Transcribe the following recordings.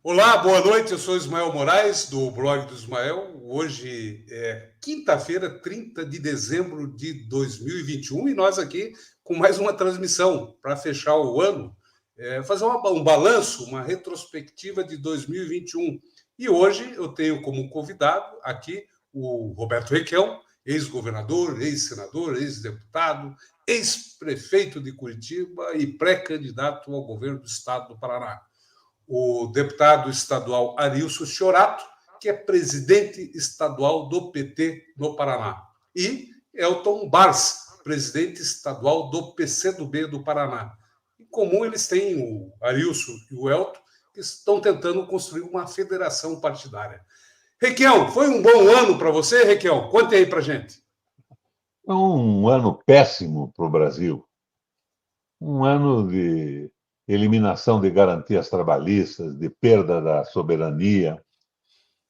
Olá, boa noite. Eu sou Ismael Moraes, do blog do Ismael. Hoje é quinta-feira, 30 de dezembro de 2021, e nós aqui com mais uma transmissão para fechar o ano, fazer um balanço, uma retrospectiva de 2021. E hoje eu tenho como convidado aqui o Roberto Requião, ex-governador, ex-senador, ex-deputado, ex-prefeito de Curitiba e pré-candidato ao governo do estado do Paraná. O deputado estadual Arilson Chiorato, que é presidente estadual do PT no Paraná, e Elton Bars, presidente estadual do PCdoB do Paraná. Em comum, eles têm o Arilson e o Elton, que estão tentando construir uma federação partidária. Requião, foi um bom ano para você, Requião? Conte aí para gente. Foi um ano péssimo para o Brasil, um ano de eliminação de garantias trabalhistas, de perda da soberania.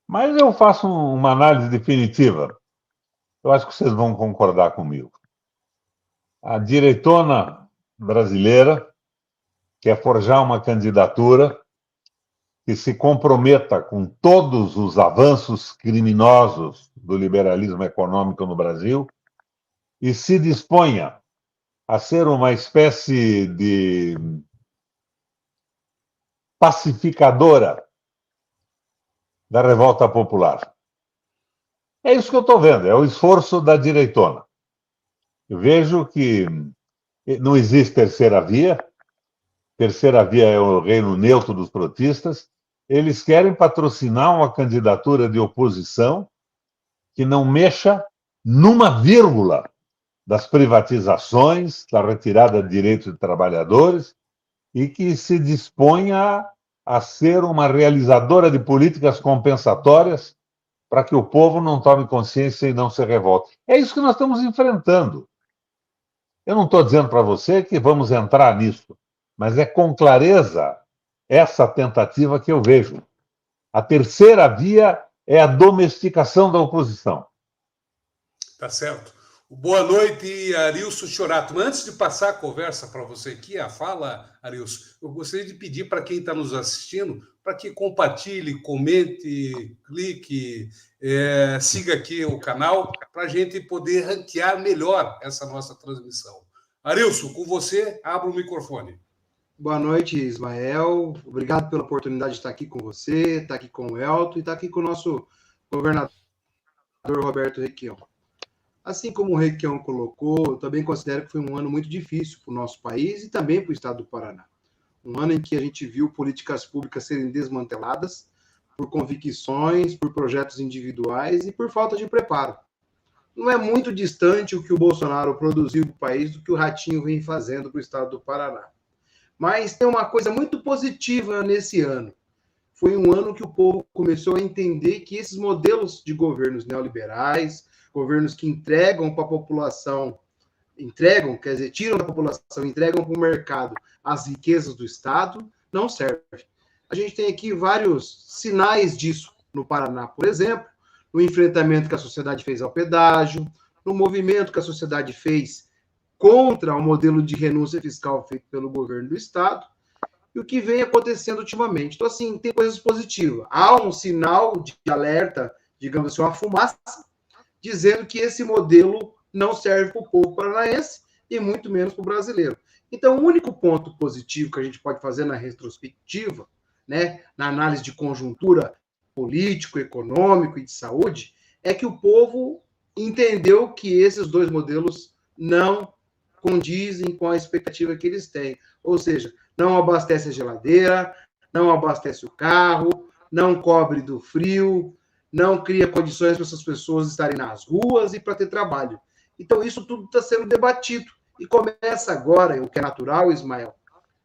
Mas eu faço uma análise definitiva. Eu acho que vocês vão concordar comigo. A direitona brasileira quer forjar uma candidatura que se comprometa com todos os avanços criminosos do liberalismo econômico no Brasil e se disponha a ser uma espécie de pacificadora da revolta popular. É isso que eu estou vendo, é o esforço da direitona. Eu vejo que não existe terceira via é o reino neutro dos protistas, eles querem patrocinar uma candidatura de oposição que não mexa numa vírgula das privatizações, da retirada de direitos de trabalhadores, e que se disponha a ser uma realizadora de políticas compensatórias para que o povo não tome consciência e não se revolte. É isso que nós estamos enfrentando. Eu não estou dizendo para você que vamos entrar nisso, mas é com clareza essa tentativa que eu vejo. A terceira via é a domesticação da oposição. Tá certo. Boa noite, Arilson Chiorato. Mas antes de passar a conversa para você aqui, a fala, Arilson, eu gostaria de pedir para quem está nos assistindo para que compartilhe, comente, clique, siga aqui o canal para a gente poder ranquear melhor essa nossa transmissão. Arilson, com você, abra o microfone. Boa noite, Ismael. Obrigado pela oportunidade de estar aqui com você, estar aqui com o Elton e estar aqui com o nosso governador Roberto Requião. Assim como o Requião colocou, eu também considero que foi um ano muito difícil para o nosso país e também para o estado do Paraná. Um ano em que a gente viu políticas públicas serem desmanteladas por convicções, por projetos individuais e por falta de preparo. Não é muito distante o que o Bolsonaro produziu para o país do que o Ratinho vem fazendo para o estado do Paraná. Mas tem uma coisa muito positiva nesse ano. Foi um ano que o povo começou a entender que esses modelos de governos neoliberais, governos que entregam para a população, tiram da população, entregam para o mercado as riquezas do Estado, não serve. A gente tem aqui vários sinais disso no Paraná, por exemplo, no enfrentamento que a sociedade fez ao pedágio, no movimento que a sociedade fez contra o modelo de renúncia fiscal feito pelo governo do Estado, e o que vem acontecendo ultimamente. Então, assim, tem coisas positivas. Há um sinal de alerta, digamos assim, uma fumaça, dizendo que esse modelo não serve para o povo paranaense e muito menos para o brasileiro. Então, o único ponto positivo que a gente pode fazer na retrospectiva, né, na análise de conjuntura político, econômico e de saúde, é que o povo entendeu que esses dois modelos não condizem com a expectativa que eles têm. Ou seja, não abastece a geladeira, não abastece o carro, não cobre do frio, não cria condições para essas pessoas estarem nas ruas e para ter trabalho. Então, isso tudo está sendo debatido. E começa agora, o que é natural, Ismael,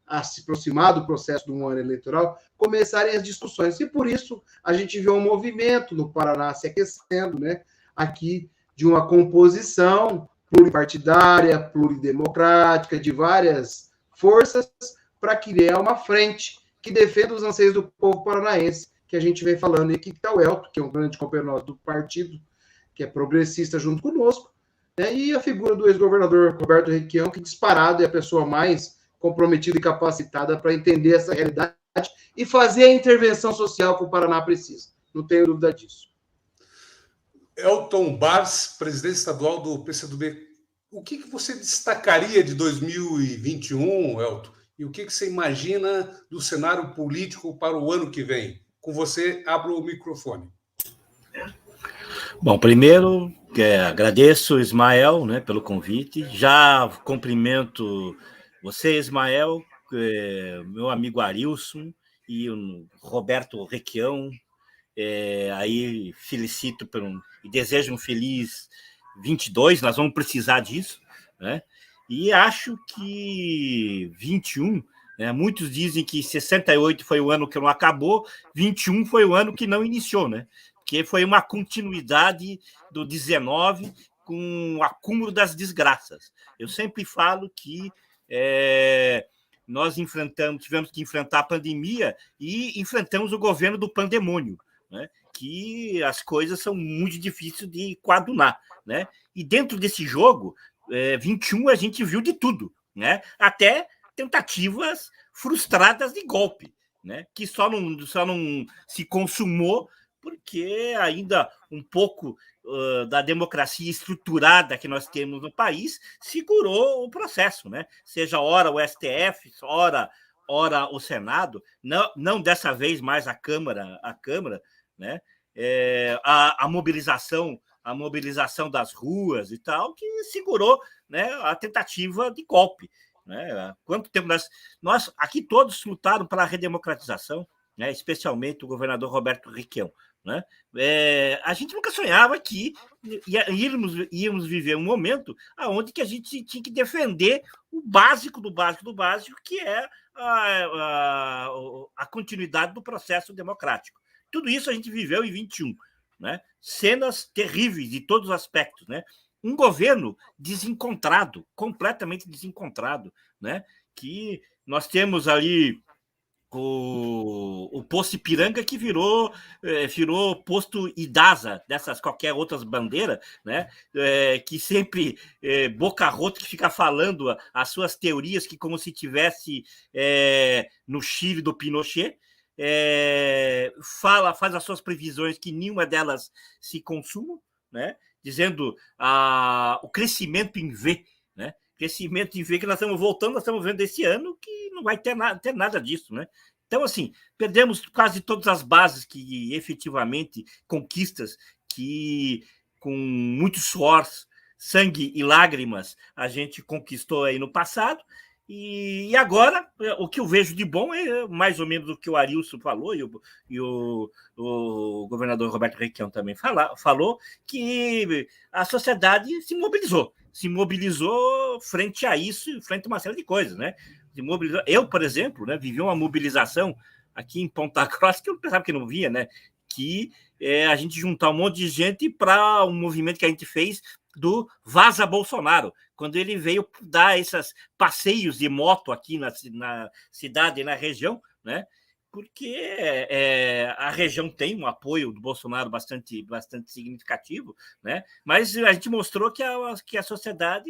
a se aproximar do processo do ano eleitoral, começarem as discussões. E por isso a gente vê um movimento no Paraná se aquecendo, né? Aqui de uma composição pluripartidária, pluridemocrática, de várias forças, para criar uma frente que defenda os anseios do povo paranaense, que a gente vem falando, e aqui está o Elton, que é um grande companheiro nosso do partido, que é progressista junto conosco, né? E a figura do ex-governador Roberto Requião, que disparado é a pessoa mais comprometida e capacitada para entender essa realidade e fazer a intervenção social que o Paraná precisa. Não tenho dúvida disso. Elton Barros, presidente estadual do PCdoB. O que você destacaria de 2021, Elton? E o que você imagina do cenário político para o ano que vem? Com você, abro o microfone. Bom, primeiro, agradeço, Ismael, né, pelo convite. Já cumprimento você, Ismael, meu amigo Arilson e o Roberto Requião. Aí felicito e desejo um feliz 22, nós vamos precisar disso, né? E acho que 21, né, muitos dizem que 68 foi o ano que não acabou, 21 foi o ano que não iniciou, né? Porque foi uma continuidade do 19 com o acúmulo das desgraças. Eu sempre falo que nós tivemos que enfrentar a pandemia e enfrentamos o governo do pandemônio, né? Que as coisas são muito difíceis de coadunar, né? E dentro desse jogo, 21, a gente viu de tudo, né? Até tentativas frustradas de golpe, né? Que só não se consumou porque ainda um pouco da democracia estruturada que nós temos no país segurou o processo, né? Seja ora o STF, ora o Senado, não dessa vez mais a Câmara, né? A mobilização das ruas e tal, que segurou, né, a tentativa de golpe, né? Quanto tempo nós aqui todos lutaram pela redemocratização, né? Especialmente o governador Roberto Requião, né? A gente nunca sonhava que íamos viver um momento onde que a gente tinha que defender o básico do básico do básico, que é a continuidade do processo democrático. Tudo isso a gente viveu em 21, né? Cenas terríveis de todos os aspectos, né? Um governo desencontrado, completamente desencontrado, né? Que nós temos ali o posto Ipiranga, que virou posto Idasa, dessas qualquer outras bandeiras, né? Que sempre boca rota, que fica falando as suas teorias, que como se tivesse no Chile do Pinochet, faz as suas previsões que nenhuma delas se consumam, né? Dizendo o crescimento em V, né? Crescimento em V que nós estamos voltando, nós estamos vendo esse ano que não vai ter nada disso, né? Então, assim, perdemos quase todas as bases que efetivamente, conquistas que com muito suor, sangue e lágrimas a gente conquistou aí no passado. E agora, o que eu vejo de bom é mais ou menos o que o Arilson falou e o governador Roberto Requião também falou, que a sociedade se mobilizou frente a isso, frente a uma série de coisas, né? Eu, por exemplo, né, vivi uma mobilização aqui em Ponta Grossa que eu pensava que não via, né? Que a gente juntar um monte de gente para um movimento que a gente fez do Vaza Bolsonaro, quando ele veio dar esses passeios de moto aqui na cidade e na região, né? Porque a região tem um apoio do Bolsonaro bastante significativo, né? Mas a gente mostrou que a sociedade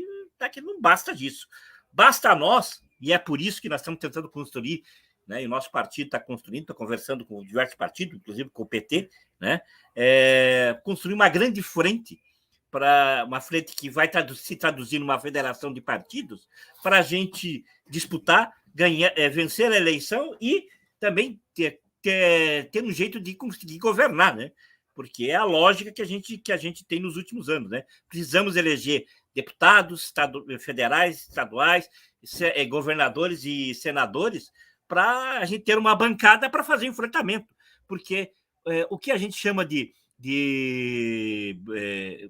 que não basta disso. Basta a nós, e é por isso que nós estamos tentando construir, né? E o nosso partido está construindo, está conversando com diversos partidos, inclusive com o PT, né? Construir uma grande frente, para uma frente que vai se traduzir numa federação de partidos, para a gente disputar, vencer a eleição e também ter um jeito de conseguir governar, né? Porque é a lógica que a gente tem nos últimos anos, né? Precisamos eleger deputados federais, estaduais, governadores e senadores, para a gente ter uma bancada para fazer enfrentamento. Porque o que a gente chama de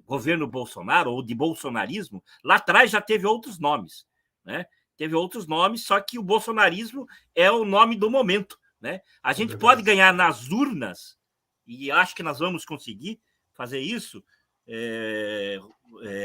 governo Bolsonaro ou de bolsonarismo, lá atrás já teve outros nomes, né? Teve outros nomes, só que o bolsonarismo é o nome do momento, né? A gente pode ganhar nas urnas, e acho que nós vamos conseguir fazer isso,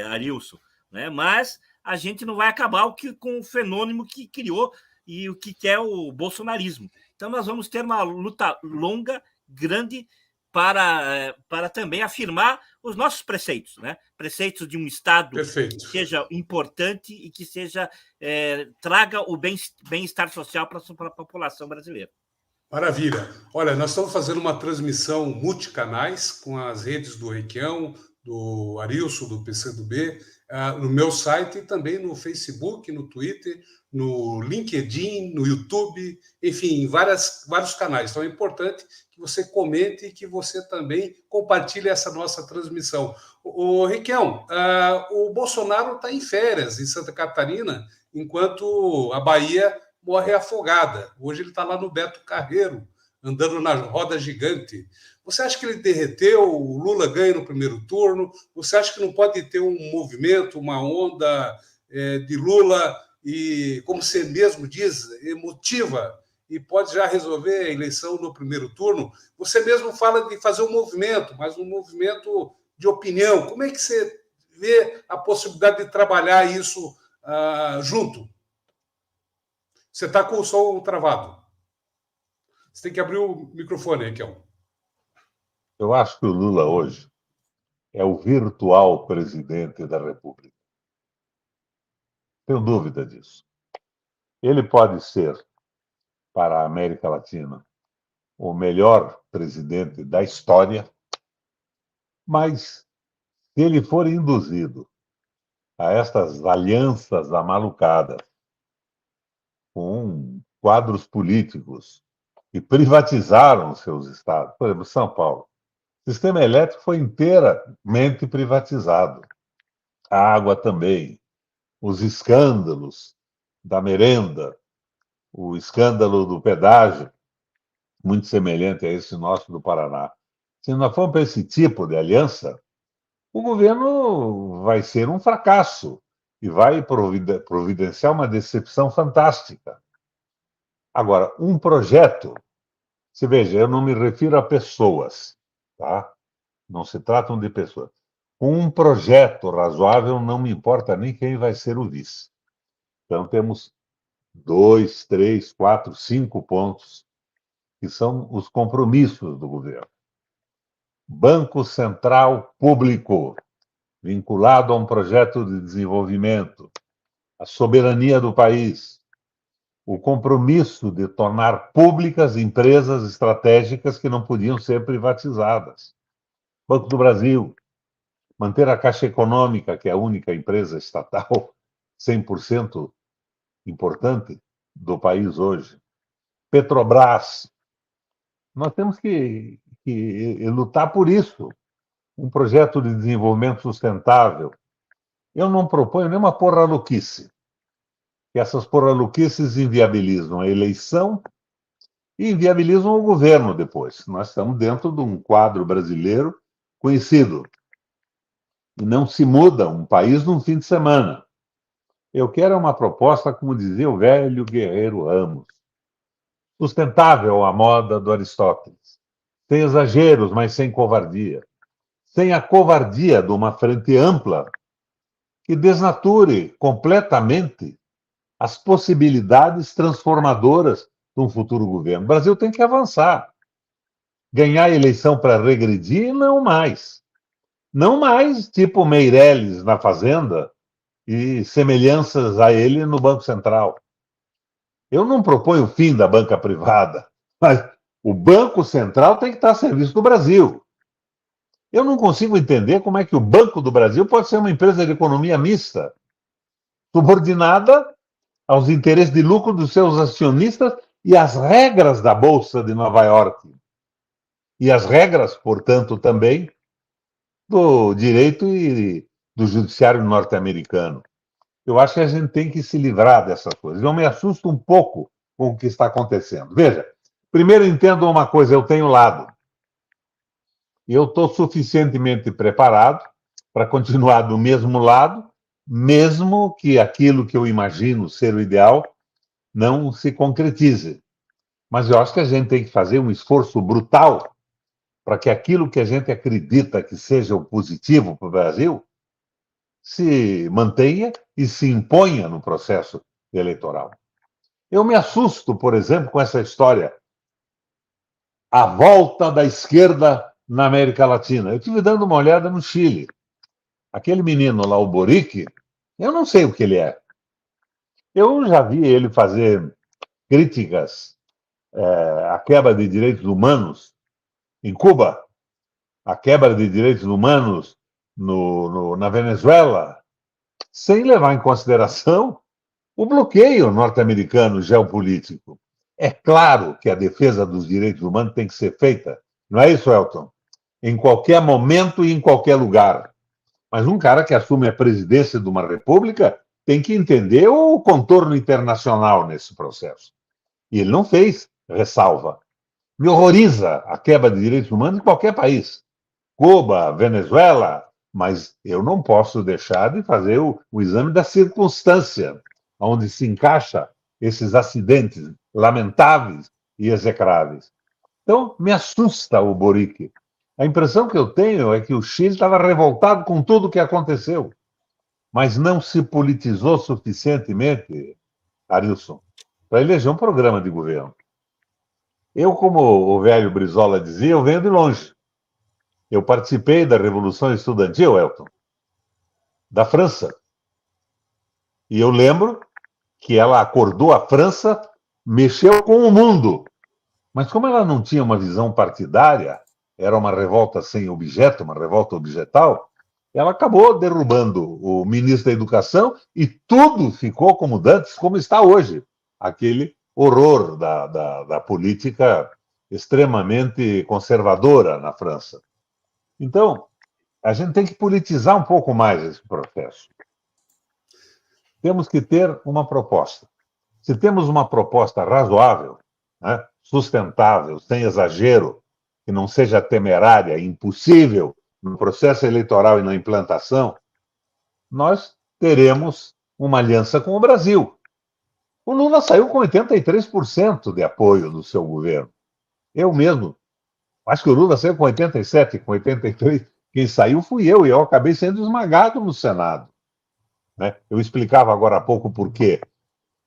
Arilson, né? Mas a gente não vai acabar com o fenômeno que criou e o que é o bolsonarismo. Então nós vamos ter uma luta longa, grande, para também afirmar os nossos preceitos, né? Preceitos de um Estado Perfeito. Que seja importante e que traga o bem-estar social para a população brasileira. Maravilha. Olha, nós estamos fazendo uma transmissão multicanais com as redes do Requião, do Arilson, do PCdoB, no meu site e também no Facebook, no Twitter, no LinkedIn, no YouTube, enfim, em vários canais. Então é importante que você comente e que você também compartilhe essa nossa transmissão. O Requião, o Bolsonaro está em férias em Santa Catarina, enquanto a Bahia morre afogada. Hoje ele está lá no Beto Carreiro, andando na roda gigante. Você acha que ele derreteu? O Lula ganha no primeiro turno? Você acha que não pode ter um movimento, uma onda de Lula e, como você mesmo diz, emotiva, e pode já resolver a eleição no primeiro turno? Você mesmo fala de fazer um movimento, mas um movimento de opinião. Como é que você vê a possibilidade de trabalhar isso junto? Você está com o som travado. Você tem que abrir o microfone, Requião. Eu acho que o Lula hoje é o virtual presidente da República. Tenho dúvida disso. Ele pode ser, para a América Latina, o melhor presidente da história, mas se ele for induzido a estas alianças amalucadas com quadros políticos que privatizaram seus estados, por exemplo, São Paulo, o sistema elétrico foi inteiramente privatizado. A água também. Os escândalos da merenda, o escândalo do pedágio, muito semelhante a esse nosso do Paraná. Se nós formos para esse tipo de aliança, o governo vai ser um fracasso e vai providenciar uma decepção fantástica. Agora, um projeto, se veja, eu não me refiro a pessoas, tá? Não se tratam de pessoas. Com um projeto razoável, não me importa nem quem vai ser o vice. Então, temos 2, 3, 4, 5 pontos que são os compromissos do governo. Banco Central Público, vinculado a um projeto de desenvolvimento, a soberania do país, o compromisso de tornar públicas empresas estratégicas que não podiam ser privatizadas. Banco do Brasil, manter a Caixa Econômica, que é a única empresa estatal 100% importante do país hoje. Petrobras. Nós temos que lutar por isso. Um projeto de desenvolvimento sustentável. Eu não proponho nenhuma porra-louquice. Que essas porra-louquices inviabilizam a eleição e inviabilizam o governo depois. Nós estamos dentro de um quadro brasileiro conhecido. E não se muda um país num fim de semana. Eu quero uma proposta, como dizia o velho guerreiro Ramos, sustentável à moda do Aristóteles, sem exageros, mas sem covardia, sem a covardia de uma frente ampla que desnature completamente as possibilidades transformadoras de um futuro governo. O Brasil tem que avançar. Ganhar a eleição para regredir, não mais. Não mais tipo Meirelles na Fazenda e semelhanças a ele no Banco Central. Eu não proponho o fim da banca privada, mas o Banco Central tem que estar a serviço do Brasil. Eu não consigo entender como é que o Banco do Brasil pode ser uma empresa de economia mista, subordinada aos interesses de lucro dos seus acionistas e às regras da Bolsa de Nova York. E as regras, portanto, também do direito e do judiciário norte-americano. Eu acho que a gente tem que se livrar dessas coisas. Eu me assusto um pouco com o que está acontecendo. Veja, primeiro entendo uma coisa, eu tenho lado. E eu estou suficientemente preparado para continuar do mesmo lado, mesmo que aquilo que eu imagino ser o ideal não se concretize. Mas eu acho que a gente tem que fazer um esforço brutal para que aquilo que a gente acredita que seja o positivo para o Brasil se mantenha e se imponha no processo eleitoral. Eu me assusto, por exemplo, com essa história, a volta da esquerda na América Latina. Eu estive dando uma olhada no Chile. Aquele menino lá, o Boric, eu não sei o que ele é. Eu já vi ele fazer críticas a quebra de direitos humanos em Cuba, a quebra de direitos humanos na Venezuela, sem levar em consideração o bloqueio norte-americano geopolítico. É claro que a defesa dos direitos humanos tem que ser feita, não é isso, Elton? Em qualquer momento e em qualquer lugar. Mas um cara que assume a presidência de uma república tem que entender o contorno internacional nesse processo. E ele não fez ressalva. Me horroriza a quebra de direitos humanos em qualquer país. Cuba, Venezuela, mas eu não posso deixar de fazer o exame da circunstância, onde se encaixa esses acidentes lamentáveis e execráveis. Então, me assusta o Boric. A impressão que eu tenho é que o Chile estava revoltado com tudo o que aconteceu, mas não se politizou suficientemente, Arilson, para eleger um programa de governo. Eu, como o velho Brizola dizia, eu venho de longe. Eu participei da Revolução Estudantil, Elton, da França. E eu lembro que ela acordou a França, mexeu com o mundo. Mas como ela não tinha uma visão partidária, era uma revolta sem objeto, uma revolta objetal, ela acabou derrubando o ministro da Educação e tudo ficou como dantes, como está hoje. Aquele horror da política extremamente conservadora na França. Então, a gente tem que politizar um pouco mais esse processo. Temos que ter uma proposta. Se temos uma proposta razoável, né, sustentável, sem exagero, que não seja temerária, impossível no processo eleitoral e na implantação, nós teremos uma aliança com o Brasil. O Lula saiu com 83% de apoio do seu governo. Eu mesmo, acho que o Lula saiu com 87%, com 83%. Quem saiu fui eu, e eu acabei sendo esmagado no Senado. Né? Eu explicava agora há pouco por quê.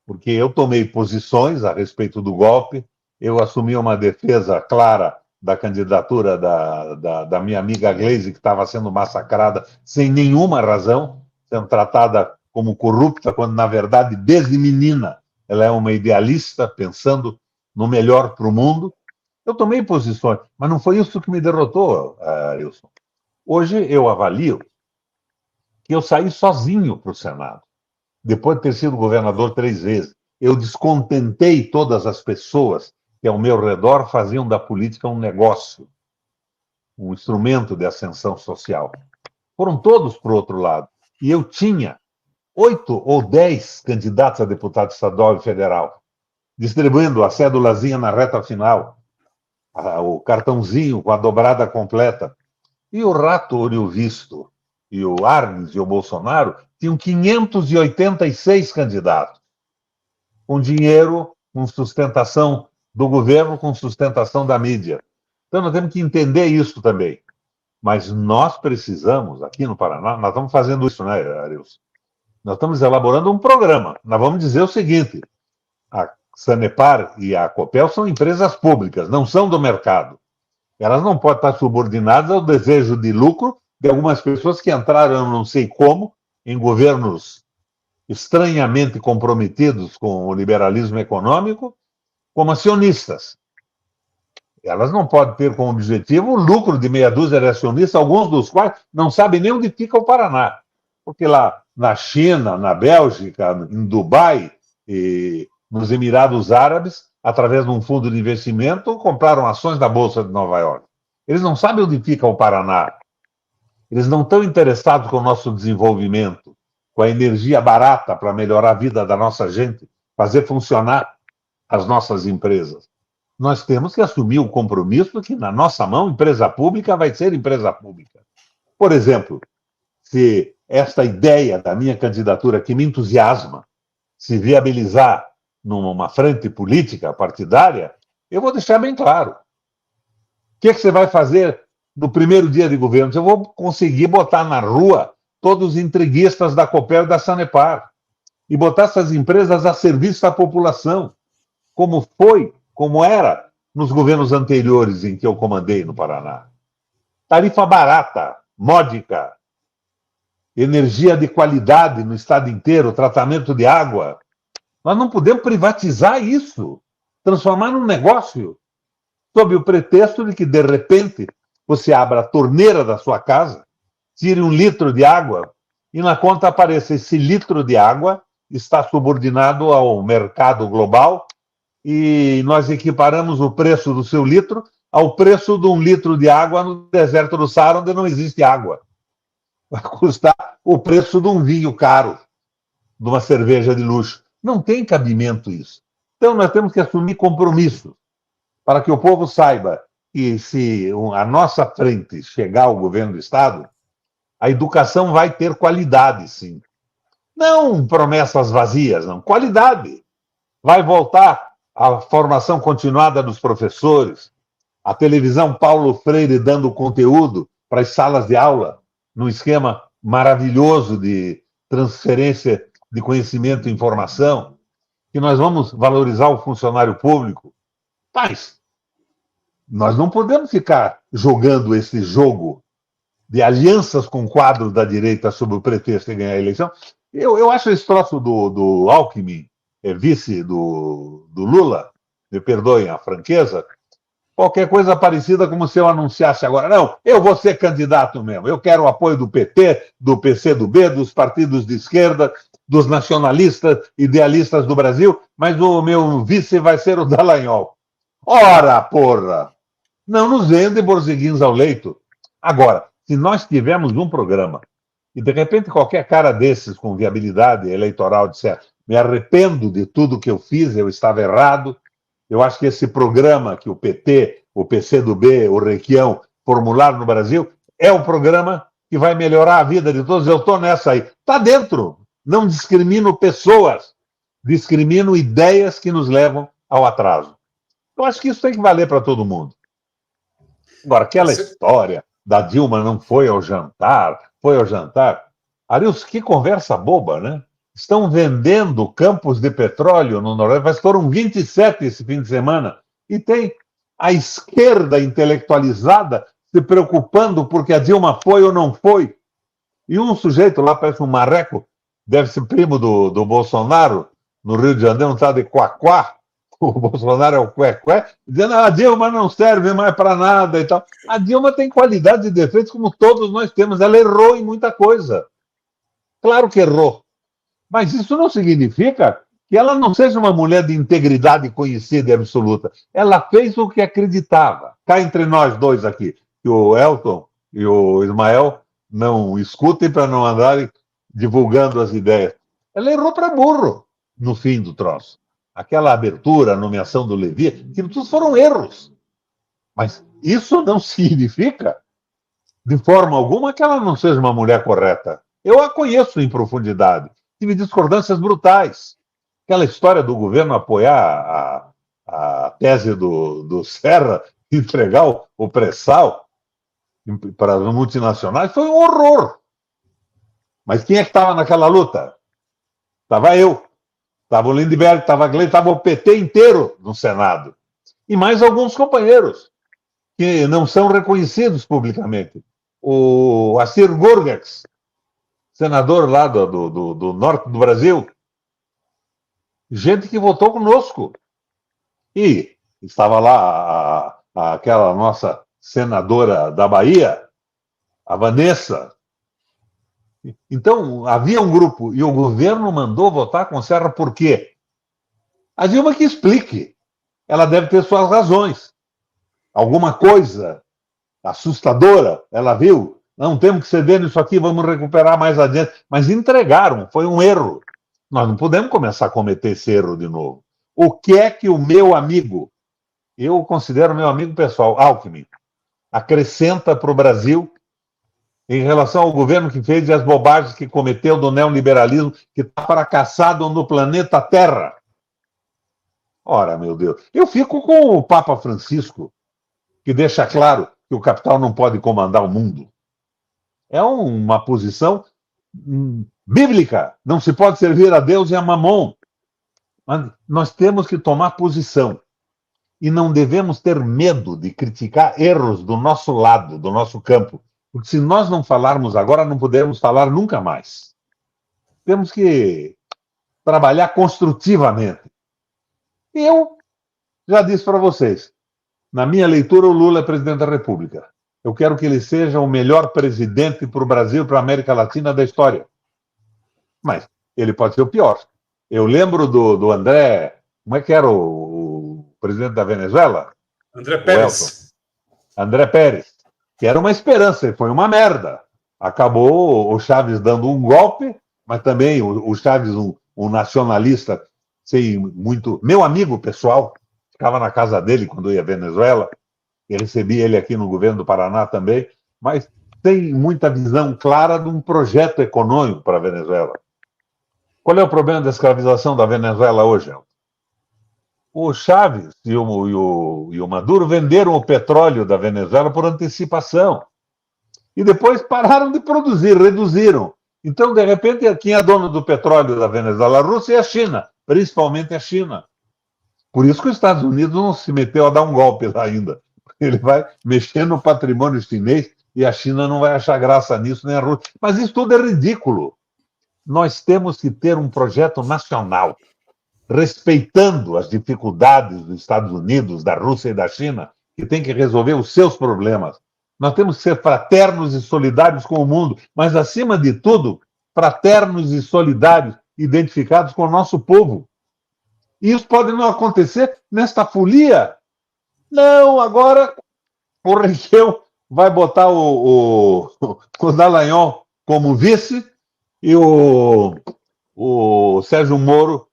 Porque eu tomei posições a respeito do golpe, eu assumi uma defesa clara da candidatura da minha amiga Gleisi, que estava sendo massacrada sem nenhuma razão, sendo tratada como corrupta, quando, na verdade, desde menina, ela é uma idealista, pensando no melhor para o mundo. Eu tomei posições, mas não foi isso que me derrotou, Wilson. Hoje eu avalio que eu saí sozinho para o Senado, depois de ter sido governador 3 vezes. Eu descontentei todas as pessoas que ao meu redor faziam da política um negócio, um instrumento de ascensão social. Foram todos para o outro lado. E eu tinha 8 ou 10 candidatos a deputado estadual e federal, distribuindo a cédulazinha na reta final, o cartãozinho com a dobrada completa. E o Rato Ourivisto, e o Arnes e o Bolsonaro tinham 586 candidatos, com dinheiro, com sustentação do governo, com sustentação da mídia. Então nós temos que entender isso também. Mas nós precisamos, aqui no Paraná, nós estamos fazendo isso, né, Arilson? Nós estamos elaborando um programa. Nós vamos dizer o seguinte: a Sanepar e a Copel são empresas públicas, não são do mercado. Elas não podem estar subordinadas ao desejo de lucro de algumas pessoas que entraram, eu não sei como, em governos estranhamente comprometidos com o liberalismo econômico, como acionistas. Elas não podem ter como objetivo o lucro de meia dúzia de acionistas, alguns dos quais não sabem nem onde fica o Paraná. Porque lá na China, na Bélgica, em Dubai e nos Emirados Árabes, através de um fundo de investimento, compraram ações da Bolsa de Nova York. Eles não sabem onde fica o Paraná. Eles não estão interessados com o nosso desenvolvimento, com a energia barata para melhorar a vida da nossa gente, fazer funcionar as nossas empresas. Nós temos que assumir o compromisso que, na nossa mão, empresa pública vai ser empresa pública. Por exemplo, se esta ideia da minha candidatura, que me entusiasma, se viabilizar numa frente política partidária, eu vou deixar bem claro. O que você vai fazer no primeiro dia de governo? Eu vou conseguir botar na rua todos os intriguistas da Copel e da Sanepar e botar essas empresas a serviço da população, como foi, como era nos governos anteriores em que eu comandei no Paraná. Tarifa barata, módica, energia de qualidade no estado inteiro, tratamento de água. Nós não podemos privatizar isso. transformar num negócio, sob o pretexto de que, de repente, você abra a torneira da sua casa, tire 1 litro de água e na conta apareça esse litro de água está subordinado ao mercado global e nós equiparamos o preço do seu litro ao preço de 1 litro de água no deserto do Saara, onde não existe água. Vai custar o preço de um vinho caro, de uma cerveja de luxo. Não tem cabimento isso. Então nós temos que assumir compromissos para que o povo saiba que se a nossa frente chegar ao governo do Estado, a educação vai ter qualidade, sim. Não promessas vazias, não. Qualidade. Vai voltar a formação continuada dos professores, a televisão Paulo Freire dando conteúdo para as salas de aula, num esquema maravilhoso de transferência de conhecimento e informação, que nós vamos valorizar o funcionário público. Mas nós não podemos ficar jogando esse jogo de alianças com quadros da direita sob o pretexto de ganhar a eleição. Eu acho esse troço do Alckmin, vice do Lula, me perdoem a franqueza, qualquer coisa parecida como se eu anunciasse agora. Não, eu vou ser candidato mesmo. Eu quero o apoio do PT, do PCdoB, dos partidos de esquerda, dos nacionalistas, idealistas do Brasil, mas o meu vice vai ser o Dallagnol. Ora, porra! Não nos vende borzeguins ao leito. Agora, se nós tivermos um programa e, de repente, qualquer cara desses com viabilidade eleitoral disser me arrependo de tudo que eu fiz, eu estava errado, eu acho que esse programa que o PT, o PCdoB, o Requião formularam no Brasil é um programa que vai melhorar a vida de todos. Eu estou nessa aí. Está dentro. Não discrimino pessoas, discrimino ideias que nos levam ao atraso. Eu acho que isso tem que valer para todo mundo. Agora, aquela história da Dilma não foi ao jantar. Arilson, que conversa boba, né? Estão vendendo campos de petróleo no Nordeste, foram 27 esse fim de semana, e tem a esquerda intelectualizada se preocupando porque a Dilma foi ou não foi. E um sujeito lá, parece um marreco, deve ser primo do Bolsonaro, no Rio de Janeiro, um tal de Quaquá, o Bolsonaro é o Cué-Cué, dizendo a Dilma não serve mais para nada e tal. A Dilma tem qualidades e defeitos como todos nós temos, ela errou em muita coisa. Claro que errou. Mas isso não significa que ela não seja uma mulher de integridade conhecida e absoluta. Ela fez o que acreditava. Cá entre nós dois aqui, que o Elton e o Ismael não escutem para não andarem divulgando as ideias. Ela errou para burro no fim do troço. Aquela abertura, a nomeação do Levi, que tudo foram erros. Mas isso não significa, de forma alguma, que ela não seja uma mulher correta. Eu a conheço em profundidade. Tive discordâncias brutais. Aquela história do governo apoiar a tese do Serra, entregar o pré-sal para as multinacionais, foi um horror. Mas quem é que estava naquela luta? Estava eu. Estava o Lindbergh, estava a Gleisi, estava o PT inteiro no Senado. E mais alguns companheiros que não são reconhecidos publicamente. O Assir Gurgax, senador lá do norte do Brasil, gente que votou conosco. E estava lá aquela nossa senadora da Bahia, a Vanessa. Então, havia um grupo e o governo mandou votar com Serra por quê? A Dilma que explique. Ela deve ter suas razões. Alguma coisa assustadora, ela viu. Não temos que ceder nisso aqui, vamos recuperar mais adiante. Mas entregaram, foi um erro. Nós não podemos começar a cometer esse erro de novo. O que é que o meu amigo, eu considero meu amigo pessoal, Alckmin, acrescenta para o Brasil em relação ao governo que fez e as bobagens que cometeu do neoliberalismo, que está fracassado no planeta Terra? Ora, meu Deus, eu fico com o Papa Francisco, que deixa claro que o capital não pode comandar o mundo. É uma posição bíblica. Não se pode servir a Deus e a Mamon. Mas nós temos que tomar posição. E não devemos ter medo de criticar erros do nosso lado, do nosso campo. Porque se nós não falarmos agora, não podemos falar nunca mais. Temos que trabalhar construtivamente. Eu Já disse para vocês, na minha leitura, o Lula é presidente da República. Eu quero que ele seja o melhor presidente para o Brasil, para a América Latina da história. Mas ele pode ser o pior. Eu lembro do André, como é que era o presidente da Venezuela? André Pérez. André Pérez, que era uma esperança, e foi uma merda. Acabou o Chaves dando um golpe, mas também o Chaves, um nacionalista, sei muito. Meu amigo pessoal, ficava na casa dele quando eu ia à Venezuela, eu recebi ele aqui no governo do Paraná também, mas tem muita visão clara de um projeto econômico para a Venezuela. Qual é o problema da escravização da Venezuela hoje? O Chaves e o Maduro venderam o petróleo da Venezuela por antecipação. E depois pararam de produzir, reduziram. Então, de repente, quem é dono do petróleo da Venezuela? A Rússia e a China, principalmente a China. Por isso que os Estados Unidos não se meteu a dar um golpe lá ainda. Ele vai mexer no patrimônio chinês e a China não vai achar graça nisso, nem a Rússia. Mas isso tudo é ridículo. Nós temos que ter um projeto nacional, respeitando as dificuldades dos Estados Unidos, da Rússia e da China, que tem que resolver os seus problemas. Nós temos que ser fraternos e solidários com o mundo, mas, acima de tudo, fraternos e solidários, identificados com o nosso povo. E isso pode não acontecer nesta folia. Não, agora o Requião vai botar o Dallagnol como vice e o Sérgio Moro,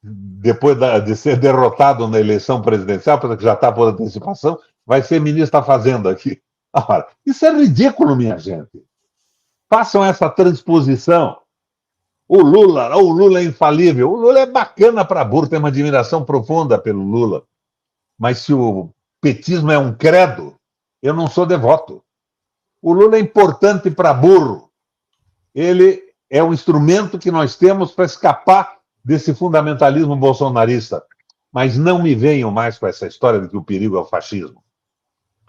depois de ser derrotado na eleição presidencial, porque já está por antecipação, vai ser ministro da Fazenda aqui. Ora, isso é ridículo, minha gente. Façam essa transposição. O Lula é infalível. O Lula é bacana para burro, tem uma admiração profunda pelo Lula. Mas se o petismo é um credo, eu não sou devoto. O Lula é importante para burro. Ele é um instrumento que nós temos para escapar desse fundamentalismo bolsonarista. Mas não me venham mais com essa história de que o perigo é o fascismo.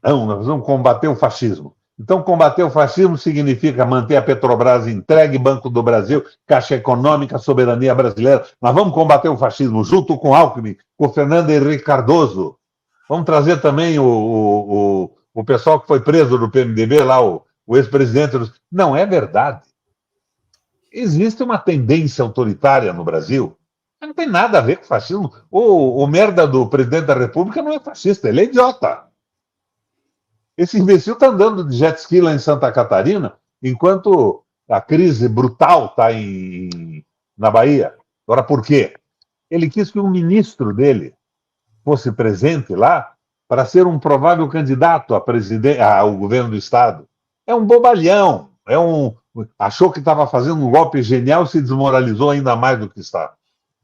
Não, nós vamos combater o fascismo. Então, combater o fascismo significa manter a Petrobras entregue, Banco do Brasil, Caixa Econômica, soberania brasileira. Nós vamos combater o fascismo junto com Alckmin, com Fernando Henrique Cardoso. Vamos trazer também o pessoal que foi preso do PMDB, lá, o ex-presidente. Não é verdade. Existe uma tendência autoritária no Brasil. Não tem nada a ver com fascismo. O merda do presidente da República não é fascista, ele é idiota. Esse imbecil está andando de jet ski lá em Santa Catarina, enquanto a crise brutal está na Bahia. Agora, por quê? Ele quis que um ministro dele fosse presente lá para ser um provável candidato ao governo do Estado. É um bobalhão. Achou que estava fazendo um golpe genial e se desmoralizou ainda mais do que está.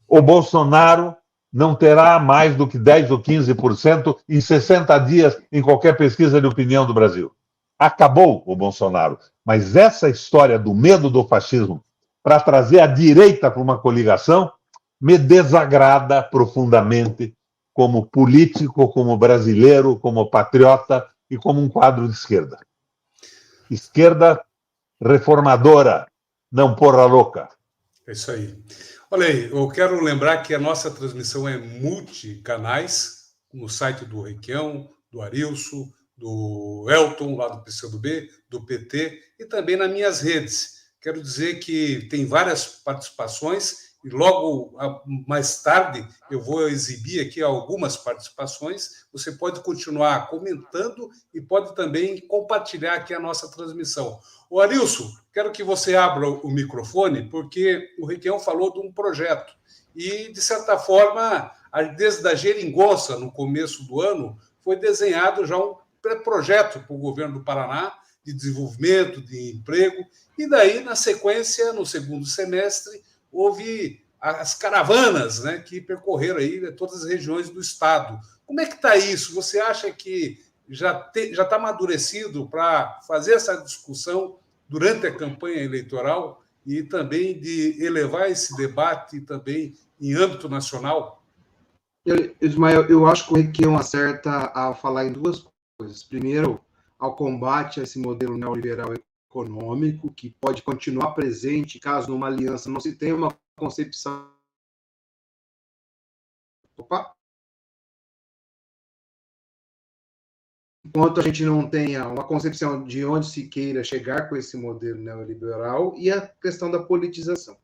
O Bolsonaro não terá mais do que 10% ou 15% em 60 dias em qualquer pesquisa de opinião do Brasil. Acabou o Bolsonaro. Mas essa história do medo do fascismo para trazer a direita para uma coligação me desagrada profundamente como político, como brasileiro, como patriota e como um quadro de esquerda. Esquerda reformadora, não porra louca. É isso aí. Olha aí, eu quero lembrar que a nossa transmissão é multicanais, no site do Requião, do Arilson, do Elton, lá do PCdoB, do PT, e também nas minhas redes. Quero dizer que tem várias participações, e logo mais tarde eu vou exibir aqui algumas participações. Você pode continuar comentando e pode também compartilhar aqui a nossa transmissão. Ô Arilson, quero que você abra o microfone, porque o Requião falou de um projeto. E, de certa forma, desde a geringonça, no começo do ano, foi desenhado já um pré-projeto para o governo do Paraná de desenvolvimento, de emprego. E daí, na sequência, no segundo semestre, houve as caravanas, né, que percorreram aí todas as regiões do estado. Como é que está isso? Você acha que já está amadurecido para fazer essa discussão durante a campanha eleitoral e também de elevar esse debate também em âmbito nacional? Ismael, eu acho que o Requião acerta a falar em duas coisas. Primeiro, ao combate a esse modelo neoliberal econômico, que pode continuar presente caso numa aliança não se tenha uma concepção... Opa! enquanto a gente não tenha uma concepção de onde se queira chegar com esse modelo neoliberal e a questão da politização.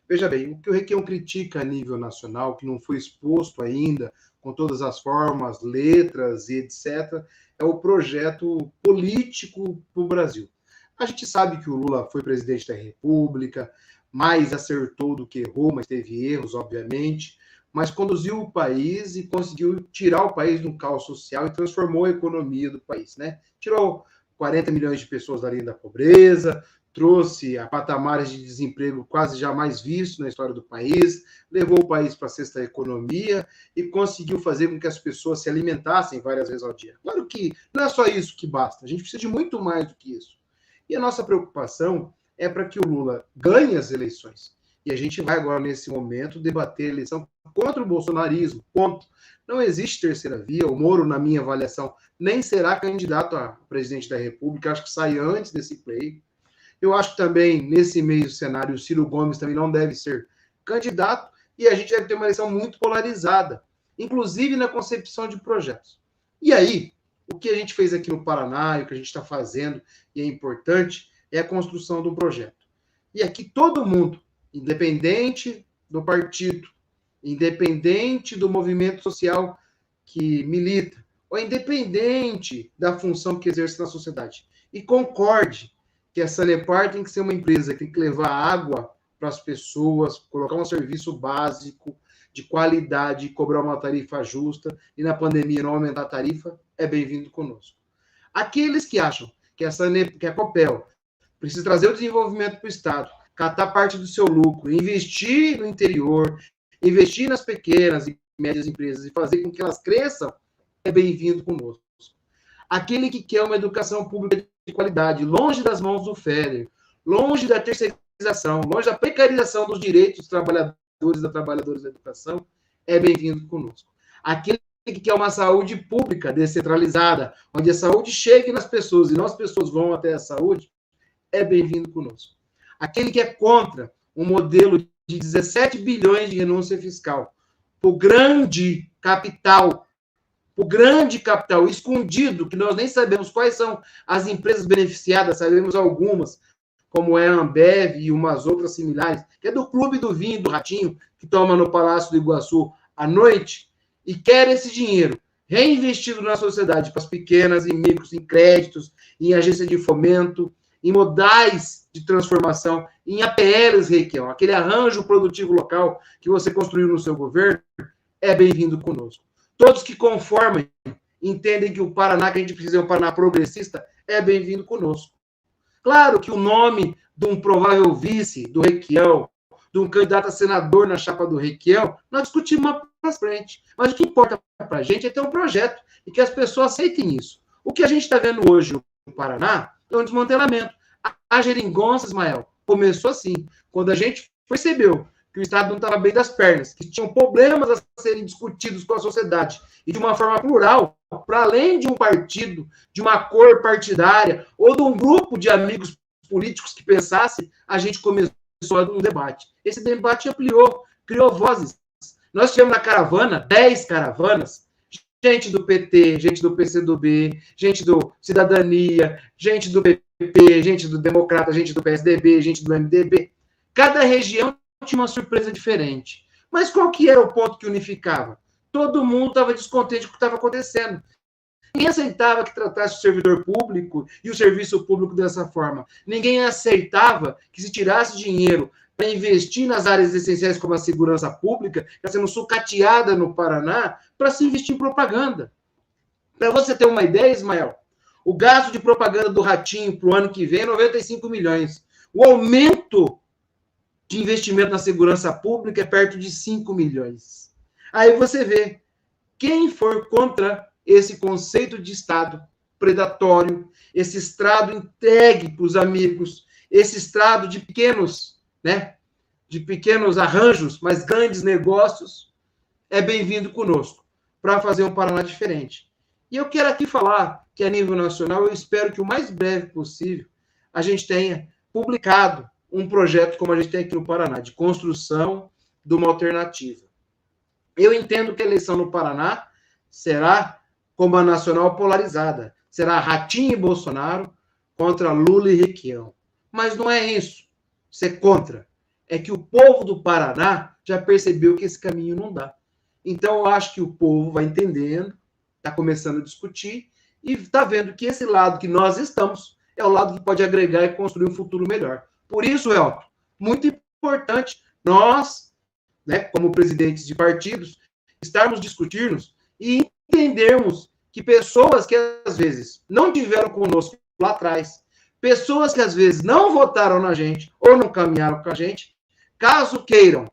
Veja bem, o que o Requião critica a nível nacional, que não foi exposto ainda, com todas as formas, letras e etc., é o projeto político para o Brasil. A gente sabe que o Lula foi presidente da República, mais acertou do que errou, mas teve erros, obviamente, mas conduziu o país e conseguiu tirar o país de um caos social e transformou a economia do país, né? Tirou 40 milhões de pessoas da linha da pobreza, trouxe a patamares de desemprego quase jamais vistos na história do país, levou o país para a sexta economia e conseguiu fazer com que as pessoas se alimentassem várias vezes ao dia. Claro que não é só isso que basta, a gente precisa de muito mais do que isso. E a nossa preocupação é para que o Lula ganhe as eleições. E a gente vai agora, nesse momento, debater a eleição contra o bolsonarismo. Ponto. Não existe terceira via. O Moro, na minha avaliação, nem será candidato a presidente da República. Acho que sai antes desse pleito. Eu acho que também, nesse meio cenário, o Ciro Gomes também não deve ser candidato. E a gente deve ter uma eleição muito polarizada, inclusive na concepção de projetos. E aí, o que a gente fez aqui no Paraná, e o que a gente está fazendo, e é importante, é a construção de um projeto. E aqui todo mundo, independente do partido, independente do movimento social que milita, ou independente da função que exerce na sociedade, e concorde que a Sanepar tem que ser uma empresa que tem que levar água para as pessoas, colocar um serviço básico, de qualidade, cobrar uma tarifa justa, e na pandemia não aumentar a tarifa, é bem-vindo conosco. Aqueles que acham que a Copel precisa trazer o desenvolvimento para o Estado, catar parte do seu lucro, investir no interior, investir nas pequenas e médias empresas e fazer com que elas cresçam, é bem-vindo conosco. Aquele que quer uma educação pública de qualidade, longe das mãos do FEDER, longe da terceirização, longe da precarização dos direitos dos trabalhadores e das trabalhadoras da educação, é bem-vindo conosco. Aquele que quer uma saúde pública descentralizada, onde a saúde chegue nas pessoas e não as pessoas vão até a saúde, é bem-vindo conosco. Aquele que é contra um modelo de 17 bilhões de renúncia fiscal, o grande capital escondido, que nós nem sabemos quais são as empresas beneficiadas, sabemos algumas, como é a Ambev e umas outras similares, que é do Clube do Vinho do Ratinho, que toma no Palácio do Iguaçu à noite, e quer esse dinheiro reinvestido na sociedade, para as pequenas e micros, em créditos, em agência de fomento, em modais de transformação, em APLs, Requião, aquele arranjo produtivo local que você construiu no seu governo, é bem-vindo conosco. Todos que conformem, entendem que o Paraná, que a gente precisa é um Paraná progressista, é bem-vindo conosco. Claro que o nome de um provável vice do Requião, de um candidato a senador na chapa do Requião, nós discutimos mais para frente. Mas o que importa para a gente é ter um projeto e que as pessoas aceitem isso. O que a gente está vendo hoje no Paraná é um desmantelamento. A geringonça, Ismael, começou assim, quando a gente percebeu que o Estado não estava bem das pernas, que tinham problemas a serem discutidos com a sociedade, e de uma forma plural, para além de um partido, de uma cor partidária, ou de um grupo de amigos políticos que pensassem, a gente começou um debate. Esse debate ampliou, criou vozes. Nós tivemos na caravana 10 caravanas, gente do PT, gente do PCdoB, gente do Cidadania, gente do PP, gente do Democrata, gente do PSDB, gente do MDB. Cada região tinha uma surpresa diferente. Mas qual que era o ponto que unificava? Todo mundo estava descontente com o que estava acontecendo. Ninguém aceitava que tratasse o servidor público e o serviço público dessa forma. Ninguém aceitava que se tirasse dinheiro para investir nas áreas essenciais como a segurança pública, que está sendo sucateada no Paraná, para se investir em propaganda. Para você ter uma ideia, Ismael, o gasto de propaganda do Ratinho para o ano que vem é 95 milhões. O aumento de investimento na segurança pública é perto de 5 milhões. Aí você vê, quem for contra esse conceito de Estado predatório, esse Estado entregue para os amigos, esse Estado de pequenos, né, de pequenos arranjos, mas grandes negócios, é bem-vindo conosco, para fazer um Paraná diferente. E eu quero aqui falar que, a nível nacional, eu espero que o mais breve possível a gente tenha publicado um projeto como a gente tem aqui no Paraná, de construção de uma alternativa. Eu entendo que a eleição no Paraná será, como a nacional, polarizada. será Ratinho e Bolsonaro contra Lula e Requião. Mas não é isso. Ser contra. É que o povo do Paraná já percebeu que esse caminho não dá. Então, eu acho que o povo vai entendendo, está começando a discutir e está vendo que esse lado que nós estamos é o lado que pode agregar e construir um futuro melhor. Por isso, Elton, muito importante nós, né, como presidentes de partidos, estarmos discutindo e entendermos que pessoas que às vezes não tiveram conosco lá atrás, pessoas que às vezes não votaram na gente ou não caminharam com a gente, caso queiram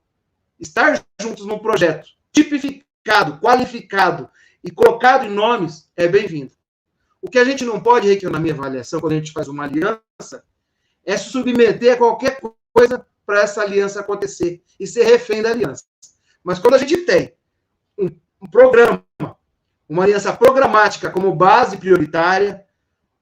estar juntos num projeto tipificado, qualificado e colocado em nomes, é bem-vindo. O que a gente não pode, Requião, na minha avaliação, quando a gente faz uma aliança, é se submeter a qualquer coisa para essa aliança acontecer e ser refém da aliança. Mas quando a gente tem um programa, uma aliança programática como base prioritária,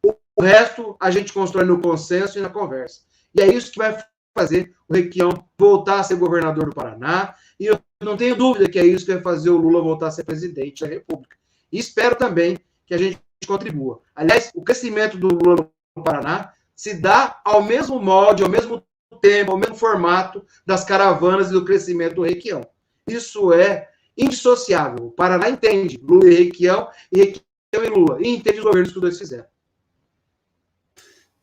o resto a gente constrói no consenso e na conversa. E é isso que vai fazer o Requião voltar a ser governador do Paraná, e eu não tenho dúvida que é isso que vai fazer o Lula voltar a ser presidente da República. E espero também que a gente contribua. Aliás, o crescimento do Lula no Paraná se dá ao mesmo molde, ao mesmo tempo, ao mesmo formato das caravanas e do crescimento do Requião. Isso é indissociável. O Paraná entende Lula e Requião e Lula, e entende os governos que os dois fizeram.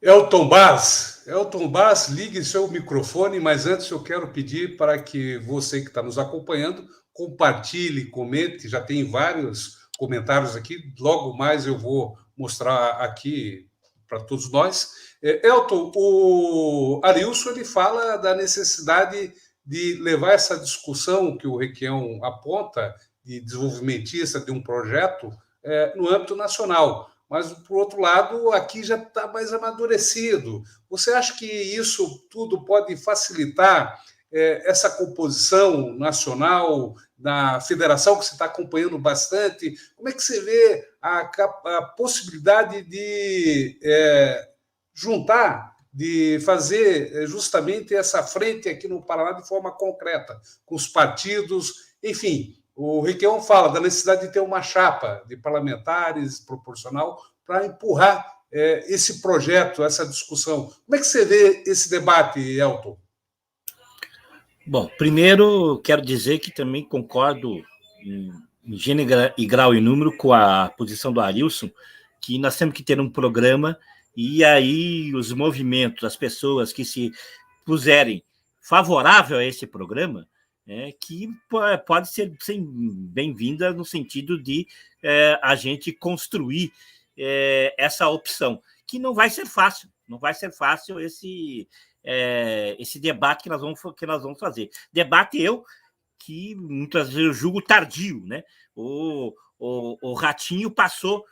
Elton Bass, ligue seu microfone, mas antes eu quero pedir para que você que está nos acompanhando compartilhe, comente, já tem vários comentários aqui, logo mais eu vou mostrar aqui para todos nós. Elton, o Arilson ele fala da necessidade de levar essa discussão que o Requião aponta, de desenvolvimentista de um projeto, no âmbito nacional. Mas, por outro lado, aqui já está mais amadurecido. Você acha que isso tudo pode facilitar essa composição nacional da federação, que você está acompanhando bastante? Como é que você vê a possibilidade de juntar, de fazer justamente essa frente aqui no Paraná de forma concreta, com os partidos, enfim? O Requião fala da necessidade de ter uma chapa de parlamentares proporcional para empurrar esse projeto, essa discussão. Como é que você vê esse debate, Elton? Bom, primeiro quero dizer que também concordo em gênero e grau e número com a posição do Arilson, que nós temos que ter um programa e aí os movimentos, as pessoas que se puserem favorável a esse programa, que pode ser bem-vinda no sentido de a gente construir essa opção, que não vai ser fácil, esse debate que nós vamos fazer. Debate que muitas vezes eu julgo tardio, né? O Ratinho passou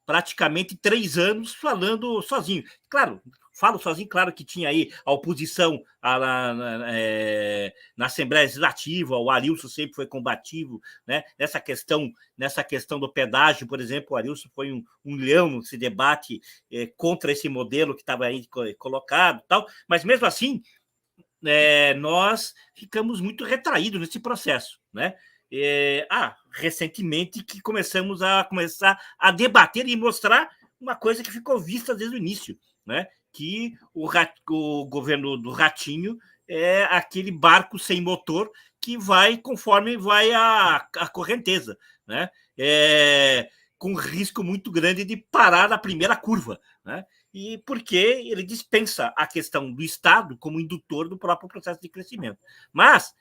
praticamente 3 anos falando sozinho. Claro, falo sozinho, claro que tinha aí a oposição na Assembleia Legislativa, o Arilson sempre foi combativo, né? Nessa questão do pedágio, por exemplo, o Arilson foi um leão nesse debate contra esse modelo que estava aí colocado, tal. Mas mesmo assim, nós ficamos muito retraídos nesse processo, né? Recentemente que começamos a debater e mostrar uma coisa que ficou vista desde o início, né? Que o governo do Ratinho é aquele barco sem motor que vai conforme vai a correnteza, né? Com risco muito grande de parar na primeira curva, né? E porque ele dispensa a questão do Estado como indutor do próprio processo de crescimento. Mas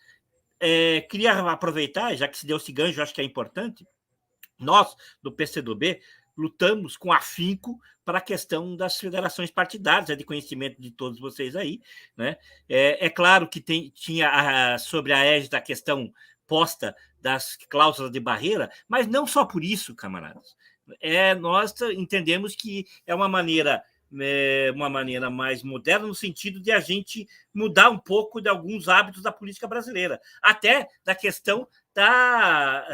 queria aproveitar, já que se deu esse gancho, acho que é importante, nós, do PCdoB, lutamos com afinco para a questão das federações partidárias, de conhecimento de todos vocês aí, né? É claro que tinha sobre a égide da questão posta das cláusulas de barreira, mas não só por isso, camaradas. Nós entendemos que é uma maneira mais moderna, no sentido de a gente mudar um pouco de alguns hábitos da política brasileira, até da questão da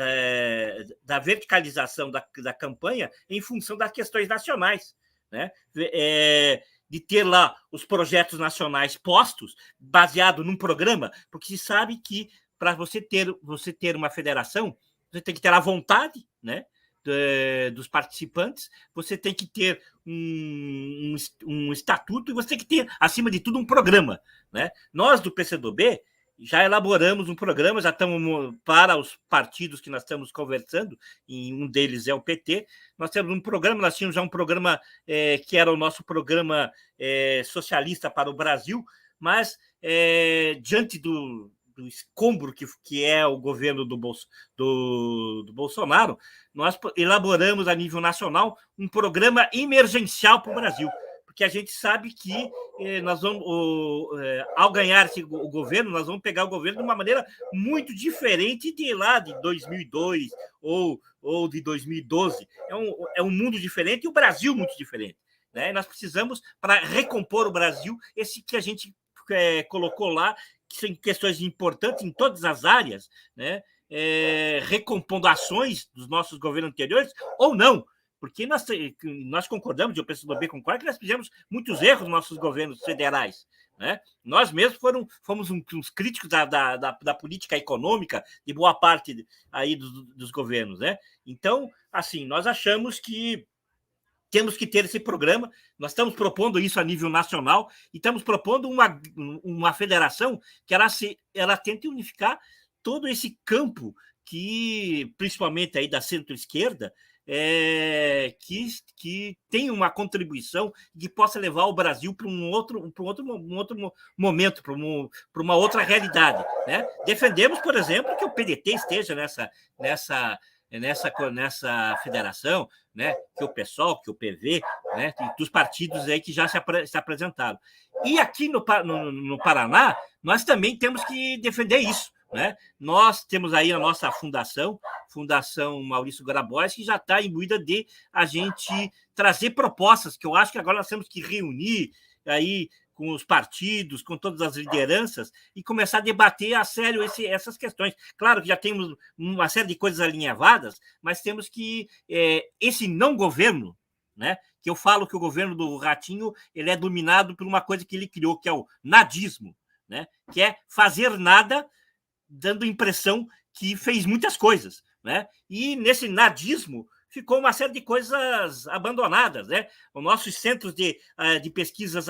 verticalização da campanha em função das questões nacionais, né? De ter lá os projetos nacionais postos, baseado num programa, porque se sabe que para você ter uma federação, você tem que ter a vontade, né? dos participantes, você tem que ter um estatuto e você tem que ter, acima de tudo, um programa, né? Nós, do PCdoB, já elaboramos um programa, já estamos para os partidos que nós estamos conversando, e um deles é o PT. Nós temos um programa, nós tínhamos já um programa que era o nosso programa socialista para o Brasil, mas diante do escombro que é o governo do Bolsonaro, nós elaboramos a nível nacional um programa emergencial para o Brasil, porque a gente sabe que nós vamos, ao ganhar o governo, nós vamos pegar o governo de uma maneira muito diferente de lá de 2002 ou de 2012. É um mundo diferente e o Brasil muito diferente, né? Nós precisamos, para recompor o Brasil, esse que a gente colocou lá, que são questões importantes em todas as áreas, né? Recompondo ações dos nossos governos anteriores ou não, porque nós concordamos, e o PCdoB concorda, que nós fizemos muitos erros nos nossos governos federais, né? Nós mesmos fomos uns críticos da política econômica de boa parte aí dos governos, né? Então, assim, nós achamos que temos que ter esse programa. Nós estamos propondo isso a nível nacional e estamos propondo uma federação que ela tente unificar todo esse campo que, principalmente aí da centro-esquerda, que tem uma contribuição que possa levar o Brasil para um outro momento, para uma outra realidade, né? Defendemos, por exemplo, que o PDT esteja nessa federação, né, que o PSOL, que o PV, né, dos partidos aí que já se apresentaram. E aqui no Paraná, nós também temos que defender isso, né? Nós temos aí a nossa Fundação Maurício Grabois, que já está imbuída de a gente trazer propostas, que eu acho que agora nós temos que reunir aí com os partidos, com todas as lideranças, e começar a debater a sério essas questões. Claro que já temos uma série de coisas alinhavadas, mas temos que esse não governo, né, que eu falo que o governo do Ratinho ele é dominado por uma coisa que ele criou, que é o nadismo, né, que é fazer nada, dando impressão que fez muitas coisas, né? E nesse nadismo ficou uma série de coisas abandonadas, né? Os nossos centros de pesquisas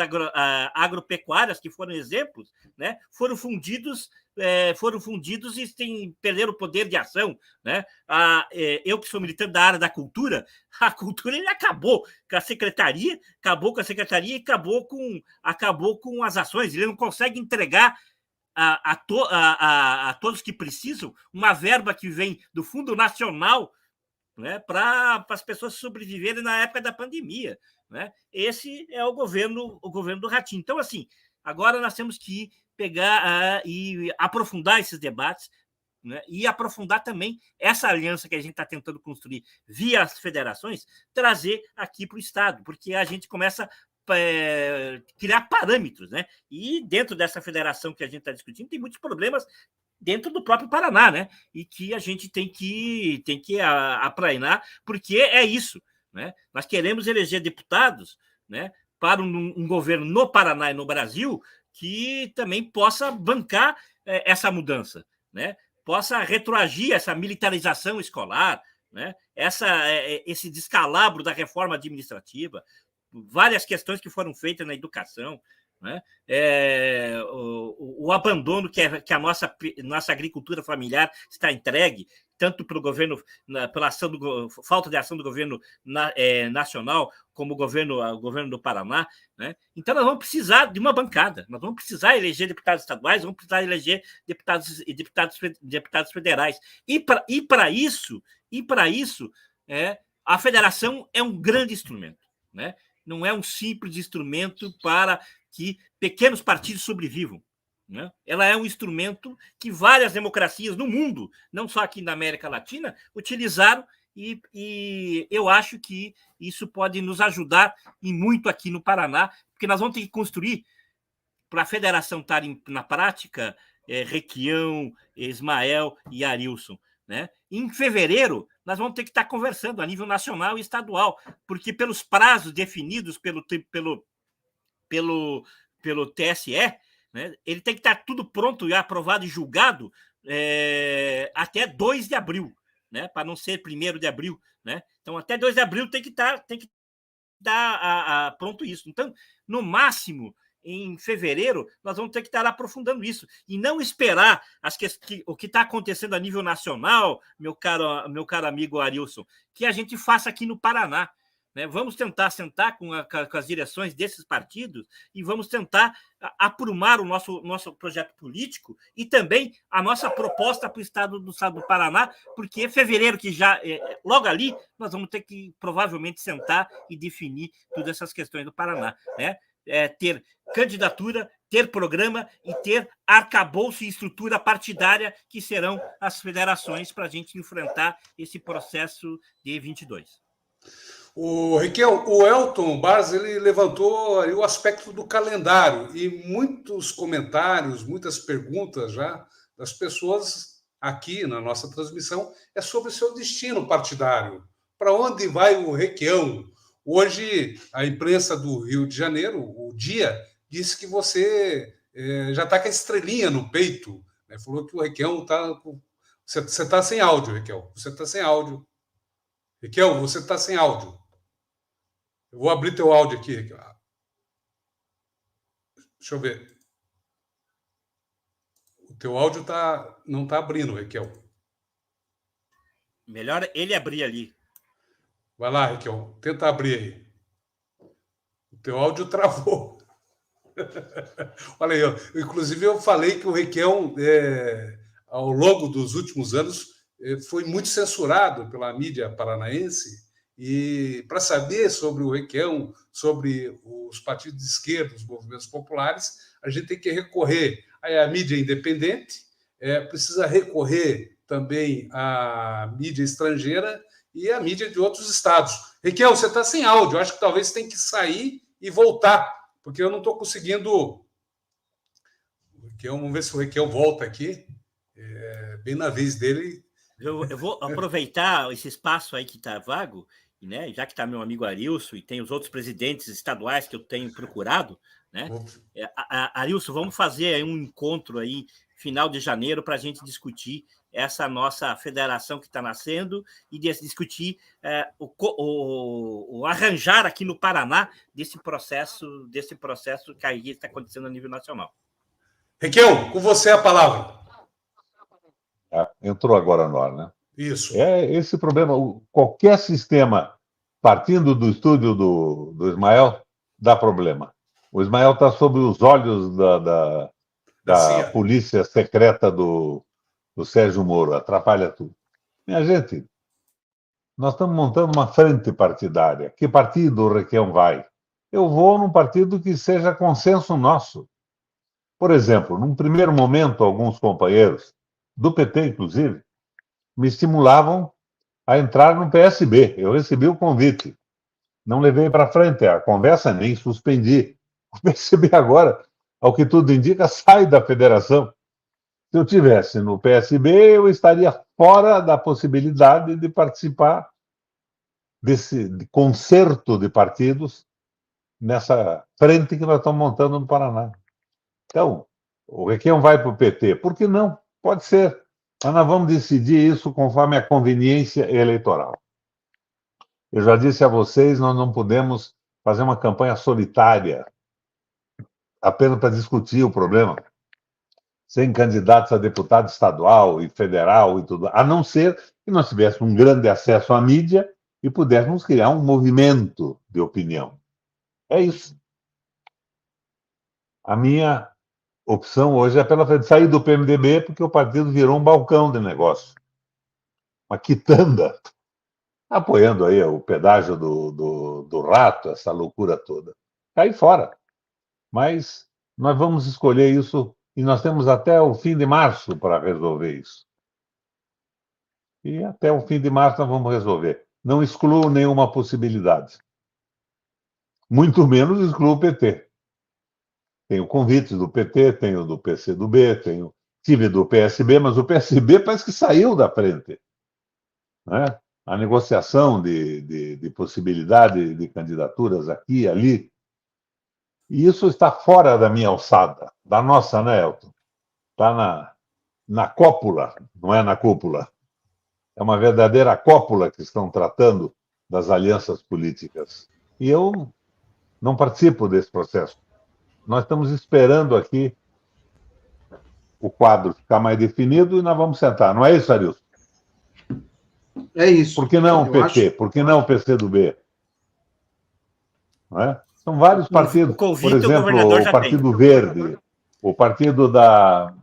agropecuárias, que foram exemplos, né, foram fundidos e perderam o poder de ação, né? Eu que sou militante da área da cultura, a cultura ele acabou com a secretaria e acabou com as ações. Ele não consegue entregar a todos que precisam uma verba que vem do Fundo Nacional, né, para as pessoas sobreviverem na época da pandemia, né? Esse é o governo do Ratinho. Então, assim, agora nós temos que pegar e aprofundar esses debates, né, e aprofundar também essa aliança que a gente está tentando construir via as federações, trazer aqui para o Estado, porque a gente começa criar parâmetros, né? E dentro dessa federação que a gente está discutindo, tem muitos problemas dentro do próprio Paraná, né? E que a gente tem que aprainar, porque é isso, né? Nós queremos eleger deputados, né, para um governo no Paraná e no Brasil que também possa bancar essa mudança, né? Possa retroagir essa militarização escolar, né? Esse descalabro da reforma administrativa, várias questões que foram feitas na educação, né? O abandono que a nossa agricultura familiar está entregue, tanto pelo governo, pela falta de ação do governo nacional, como o governo do Paraná, né? Então, nós vamos precisar de uma bancada, nós vamos precisar eleger deputados estaduais, vamos precisar eleger deputados federais. E para isso, a federação é um grande instrumento, né? Não é um simples instrumento para que pequenos partidos sobrevivam, né? Ela é um instrumento que várias democracias no mundo, não só aqui na América Latina, utilizaram, e eu acho que isso pode nos ajudar e muito aqui no Paraná, porque nós vamos ter que construir, para a federação estar na prática, Requião, Ismael e Arilson, né? Em fevereiro, nós vamos ter que estar conversando a nível nacional e estadual, porque pelos prazos definidos pelo TSE, né, ele tem que estar tudo pronto e aprovado e julgado até 2 de abril, né, para não ser 1º de abril. né? Então, até 2 de abril tem que dar pronto isso. Então, no máximo, em fevereiro, nós vamos ter que estar aprofundando isso e não esperar o que está acontecendo a nível nacional, meu caro amigo Arilson, que a gente faça aqui no Paraná. Né? Vamos tentar sentar com as direções desses partidos e vamos tentar aprumar o nosso projeto político e também a nossa proposta para o estado do Paraná, porque fevereiro, que já logo ali, nós vamos ter que provavelmente sentar e definir todas essas questões do Paraná. Né? Ter candidatura, ter programa e ter arcabouço e estrutura partidária, que serão as federações para a gente enfrentar esse processo de 22. O Elton Barros, ele levantou aí o aspecto do calendário e muitos comentários, muitas perguntas já das pessoas aqui na nossa transmissão é sobre o seu destino partidário. Para onde vai o Requião? Hoje, a imprensa do Rio de Janeiro, o Dia, disse que você já está com a estrelinha no peito. Né? Falou que o Requião está... Você está sem áudio, Requião. Você está sem áudio. Requião, você está sem áudio. Eu vou abrir teu áudio aqui. Deixa eu ver. O teu áudio não está abrindo, Requião. Melhor ele abrir ali. Vai lá, Requião. Tenta abrir aí. O teu áudio travou. Olha aí, inclusive eu falei que o Requião, ao longo dos últimos anos, foi muito censurado pela mídia paranaense. E para saber sobre o Requião, sobre os partidos de esquerda, os movimentos populares, a gente tem que recorrer à mídia independente, precisa recorrer também à mídia estrangeira e à mídia de outros estados. Requião, você está sem áudio, acho que talvez tem que sair e voltar, porque eu não estou conseguindo... Vamos ver se o Requião volta aqui, bem na vez dele. Eu vou aproveitar esse espaço aí que está vago, né? Já que está meu amigo Arilson e tem os outros presidentes estaduais que eu tenho procurado, né? Arilson, vamos fazer um encontro aí final de janeiro para a gente discutir essa nossa federação que está nascendo e discutir o arranjar aqui no Paraná desse processo que aí está acontecendo a nível nacional. Requião, com você a palavra. Entrou agora no ar, né? Isso. Esse problema, qualquer sistema partindo do estúdio do Ismael, dá problema. O Ismael está sob os olhos da polícia secreta do Sérgio Moro, atrapalha tudo. Minha gente, nós estamos montando uma frente partidária. Que partido o Requião vai? Eu vou num partido que seja consenso nosso. Por exemplo, num primeiro momento, alguns companheiros, do PT inclusive, me estimulavam a entrar no PSB. Eu recebi o convite. Não levei para frente a conversa, nem suspendi. O PSB agora, ao que tudo indica, sai da federação. Se eu tivesse no PSB, eu estaria fora da possibilidade de participar desse concerto de partidos nessa frente que nós estamos montando no Paraná. Então, o Requião vai para o PT. Por que não? Pode ser. Mas nós vamos decidir isso conforme a conveniência eleitoral. Eu já disse a vocês, nós não podemos fazer uma campanha solitária apenas para discutir o problema, sem candidatos a deputado estadual e federal e tudo, a não ser que nós tivéssemos um grande acesso à mídia e pudéssemos criar um movimento de opinião. É isso. A minha opção hoje é pela frente sair do PMDB, porque o partido virou um balcão de negócio. Uma quitanda, apoiando aí o pedágio do rato, essa loucura toda. Cai fora. Mas nós vamos escolher isso e nós temos até o fim de março para resolver isso. E até o fim de março nós vamos resolver. Não excluo nenhuma possibilidade. Muito menos excluo o PT. Tenho convites do PT, tenho do PCdoB, tive do PSB, mas o PSB parece que saiu da frente. Né? A negociação de possibilidade de candidaturas aqui e ali. E isso está fora da minha alçada, da nossa, né, Elton? Está na cópula, não é na cúpula. É uma verdadeira cópula que estão tratando das alianças políticas. E eu não participo desse processo. Nós estamos esperando aqui o quadro ficar mais definido e nós vamos sentar. Não é isso, Arilson? É isso. Por que não o Eu PT? acho- Por que não o PCdoB? Não é? São vários partidos. O convite Por o exemplo, governador o já Partido Verde, o partido da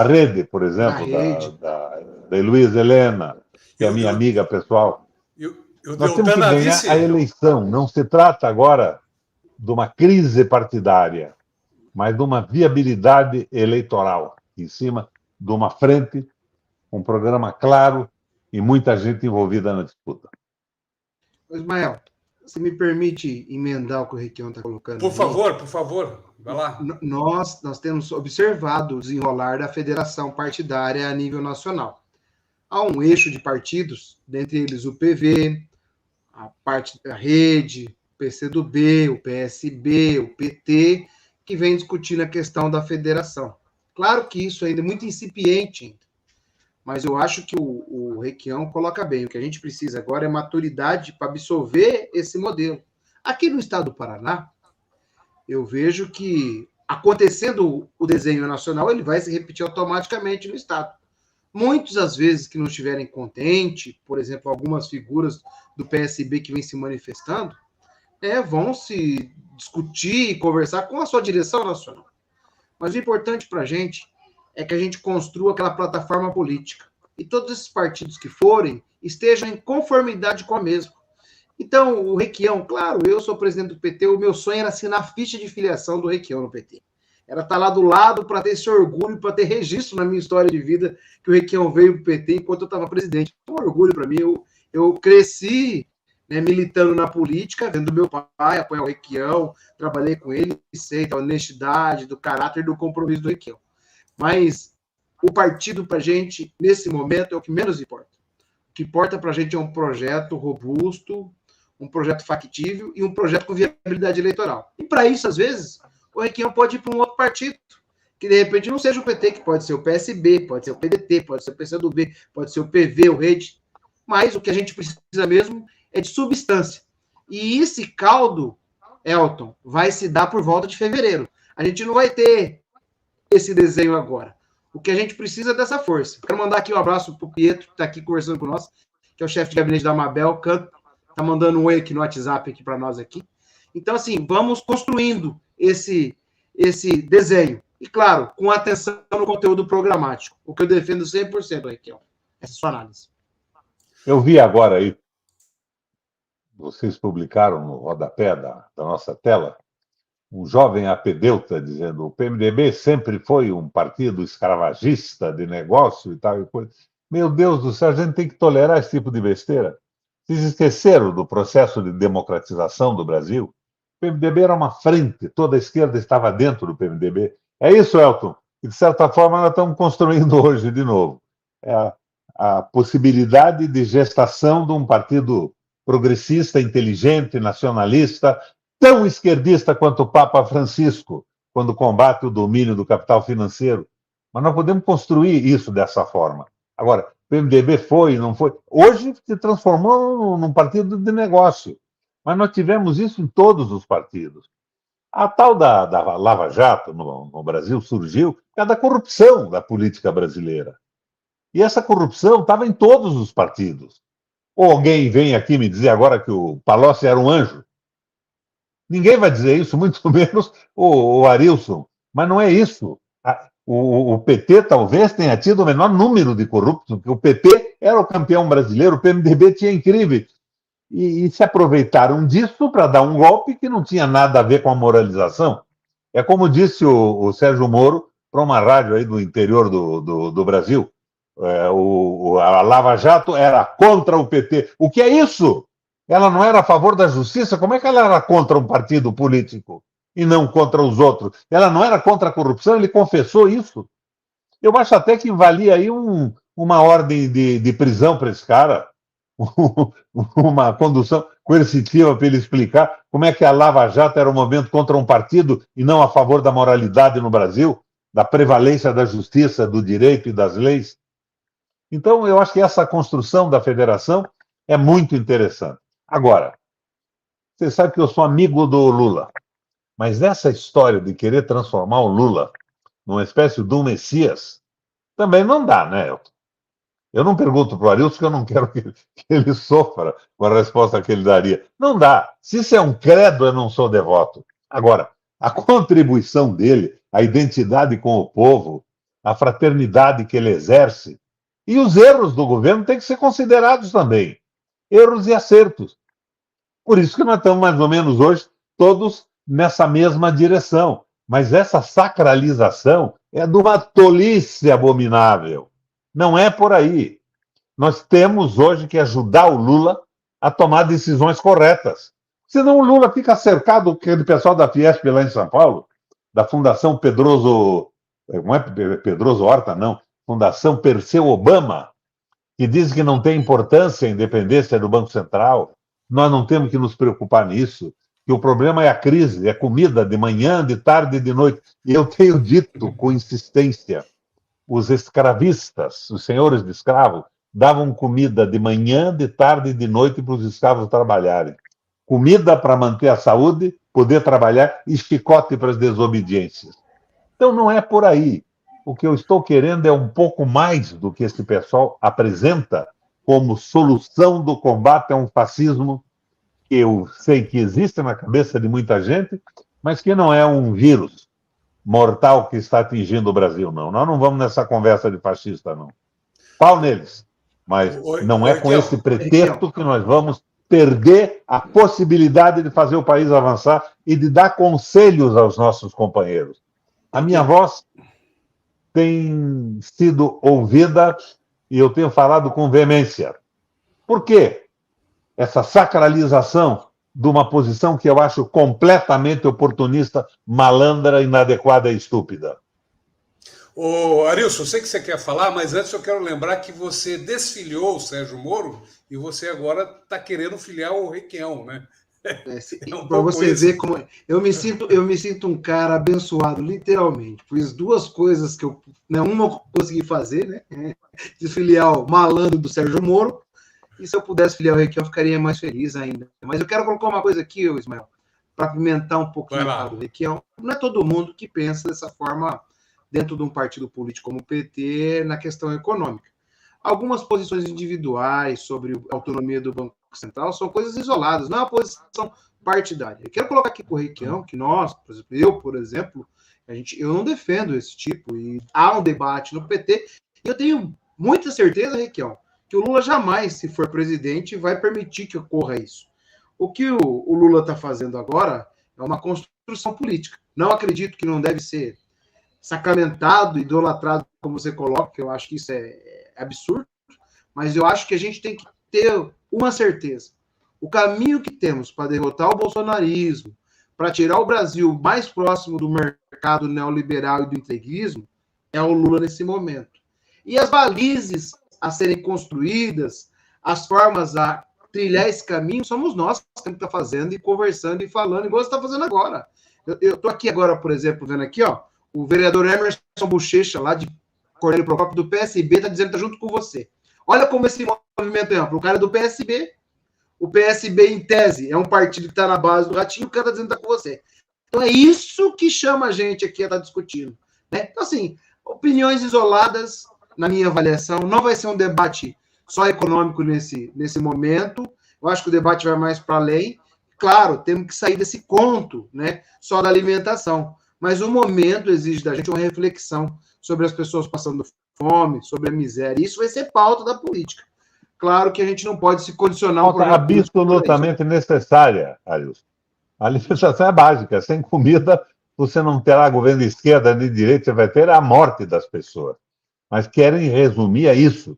Rede, por exemplo, Da Rede. da Heloísa Helena, que é Eu- minha eu- amiga pessoal. E o Nós temos que Deltan ganhar Navice, a eleição. Não se trata agora de uma crise partidária, mas de uma viabilidade eleitoral, em cima de uma frente, um programa claro e muita gente envolvida na disputa. Ismael, você me permite emendar o que o Requião está colocando? por favor, vai lá. Nós temos observado o desenrolar da federação partidária a nível nacional. Há um eixo de partidos, dentre eles o PV, a parte da Rede, o PCdoB, o PSB, o PT, que vem discutindo a questão da federação. Claro que isso ainda é muito incipiente, ainda, mas eu acho que o Requião coloca bem. O que a gente precisa agora é maturidade para absorver esse modelo. Aqui no estado do Paraná, eu vejo que, acontecendo o desenho nacional, ele vai se repetir automaticamente no estado. Muitos, às vezes, que não estiverem contentes, por exemplo, algumas figuras do PSB que vêm se manifestando, vão se discutir e conversar com a sua direção nacional. Mas o importante para a gente é que a gente construa aquela plataforma política. E todos esses partidos que forem estejam em conformidade com a mesma. Então, o Requião, claro, eu sou presidente do PT, o meu sonho era assinar a ficha de filiação do Requião no PT. Era estar lá do lado para ter esse orgulho, para ter registro na minha história de vida que o Requião veio para o PT enquanto eu estava presidente. É um orgulho para mim. Eu cresci, né, militando na política, vendo meu pai apoiar o Requião, trabalhei com ele, sei da honestidade, do caráter, do compromisso do Requião. Mas o partido, para a gente, nesse momento, é o que menos importa. O que importa para a gente é um projeto robusto, um projeto factível e um projeto com viabilidade eleitoral. E para isso, às vezes, o Requião pode ir para um outro partido, que de repente não seja o PT, que pode ser o PSB, pode ser o PDT, pode ser o PCdoB, pode ser o PV, o Rede. Mas o que a gente precisa mesmo é de substância. E esse caldo, Elton, vai se dar por volta de fevereiro. A gente não vai ter esse desenho agora. O que a gente precisa é dessa força. Quero mandar aqui um abraço para o Pietro, que está aqui conversando com nós, que é o chefe de gabinete da Mabel, está mandando um oi aqui no WhatsApp aqui para nós aqui. Então, assim, vamos construindo esse desenho. E, claro, com atenção no conteúdo programático. O que eu defendo 100%, Raquel. Essa é a sua análise. Eu vi agora aí, vocês publicaram no rodapé da nossa tela, um jovem apedeuta dizendo o PMDB sempre foi um partido escravagista de negócio e tal e coisa. Meu Deus do céu, a gente tem que tolerar esse tipo de besteira. Vocês esqueceram do processo de democratização do Brasil? O PMDB era uma frente, toda a esquerda estava dentro do PMDB. É isso, Elton, que de certa forma nós estamos construindo hoje de novo. É a possibilidade de gestação de um partido progressista, inteligente, nacionalista, tão esquerdista quanto o Papa Francisco, quando combate o domínio do capital financeiro. Mas nós podemos construir isso dessa forma. Agora, o PMDB foi, não foi. Hoje se transformou num partido de negócio. Mas nós tivemos isso em todos os partidos. A tal da Lava Jato no Brasil surgiu por causa da corrupção da política brasileira. E essa corrupção estava em todos os partidos. Ou alguém vem aqui me dizer agora que o Palocci era um anjo? Ninguém vai dizer isso, muito menos o Arilson. Mas não é isso. O PT talvez tenha tido o menor número de corruptos, porque o PT era o campeão brasileiro, o PMDB tinha incrível. E se aproveitaram disso para dar um golpe que não tinha nada a ver com a moralização. É como disse o Sérgio Moro para uma rádio aí do interior do Brasil. A Lava Jato era contra o PT. O que é isso? Ela não era a favor da justiça? Como é que ela era contra um partido político e não contra os outros? Ela não era contra a corrupção? Ele confessou isso. Eu acho até que valia aí uma ordem de prisão para esse cara, uma condução coercitiva para ele explicar como é que a Lava Jato era um movimento contra um partido e não a favor da moralidade no Brasil, da prevalência da justiça, do direito e das leis. Então, eu acho que essa construção da federação é muito interessante. Agora, você sabe que eu sou amigo do Lula, mas nessa história de querer transformar o Lula numa espécie de um Messias, também não dá, né, Elton? Eu não pergunto para o Arilson que eu não quero que ele sofra com a resposta que ele daria. Não dá. Se isso é um credo, eu não sou devoto. Agora, a contribuição dele, a identidade com o povo, a fraternidade que ele exerce, e os erros do governo têm que ser considerados também. Erros e acertos. Por isso que nós estamos mais ou menos hoje todos nessa mesma direção. Mas essa sacralização é de uma tolice abominável. Não é por aí. Nós temos hoje que ajudar o Lula a tomar decisões corretas. Senão o Lula fica cercado, aquele pessoal da Fiesp lá em São Paulo, da Fundação Pedroso... Não é Pedroso Horta, não. Fundação Perseu Obama, que diz que não tem importância a independência do Banco Central. Nós não temos que nos preocupar nisso, que o problema é a crise, é comida de manhã, de tarde e de noite. E eu tenho dito com insistência, os escravistas, os senhores de escravo, davam comida de manhã, de tarde e de noite para os escravos trabalharem. Comida para manter a saúde, poder trabalhar e chicote para as desobediências. Então não é por aí. O que eu estou querendo é um pouco mais do que esse pessoal apresenta como solução do combate a um fascismo que eu sei que existe na cabeça de muita gente, mas que não é um vírus mortal que está atingindo o Brasil, não. Nós não vamos nessa conversa de fascista, não. Pau neles. Mas não é com esse pretexto que nós vamos perder a possibilidade de fazer o país avançar e de dar conselhos aos nossos companheiros. A minha voz tem sido ouvida e eu tenho falado com veemência. Por quê? Essa sacralização de uma posição que eu acho completamente oportunista, malandra, inadequada e estúpida. Ô, Arilson, eu sei que você quer falar, mas antes eu quero lembrar que você desfiliou o Sérgio Moro e você agora está querendo filiar o Requião, né? Para você ver como eu me sinto um cara abençoado, literalmente. Fiz duas coisas que eu, né, uma eu consegui fazer, né? Desfiliar o malandro do Sérgio Moro, e se eu pudesse filiar o Requião, eu ficaria mais feliz ainda. Mas eu quero colocar uma coisa aqui, Ismael, para apimentar um pouquinho o Requião. Não é todo mundo que pensa dessa forma dentro de um partido político como o PT na questão econômica. Algumas posições individuais sobre a autonomia do Banco Central são coisas isoladas, não é uma posição partidária. Eu quero colocar aqui com o Requião que nós, por exemplo, eu não defendo esse tipo, e há um debate no PT, e eu tenho muita certeza, Requião, que o Lula jamais, se for presidente, vai permitir que ocorra isso. O que o Lula está fazendo agora é uma construção política. Não acredito que não deve ser sacramentado, idolatrado, como você coloca, que eu acho que isso é absurdo, mas eu acho que a gente tem que ter uma certeza. O caminho que temos para derrotar o bolsonarismo, para tirar o Brasil mais próximo do mercado neoliberal e do integrismo, é o Lula nesse momento. E as balizes a serem construídas, as formas a trilhar esse caminho, somos nós que temos que estar fazendo e conversando e falando, igual você está fazendo agora. Eu estou aqui agora, por exemplo, vendo aqui, ó, o vereador Emerson Bochecha, lá de Cornélio Procópio, do PSB, está dizendo que está junto com você. Olha como esse movimento é amplo. O cara é do PSB, o PSB, em tese, é um partido que está na base do Ratinho, o cara está dizendo que está com você. Então é isso que chama a gente aqui a estar discutindo. Né? Então, assim, opiniões isoladas, na minha avaliação, não vai ser um debate só econômico nesse momento. Eu acho que o debate vai mais para além. Claro, temos que sair desse conto, né, só da alimentação. Mas o momento exige da gente uma reflexão sobre as pessoas passando fome, sobre a miséria. Isso vai ser pauta da política. Claro que a gente não pode se condicionar... Pauta absolutamente necessária, Arilson. A alimentação é básica. Sem comida, você não terá governo de esquerda nem de direita, você vai ter a morte das pessoas. Mas querem resumir a isso.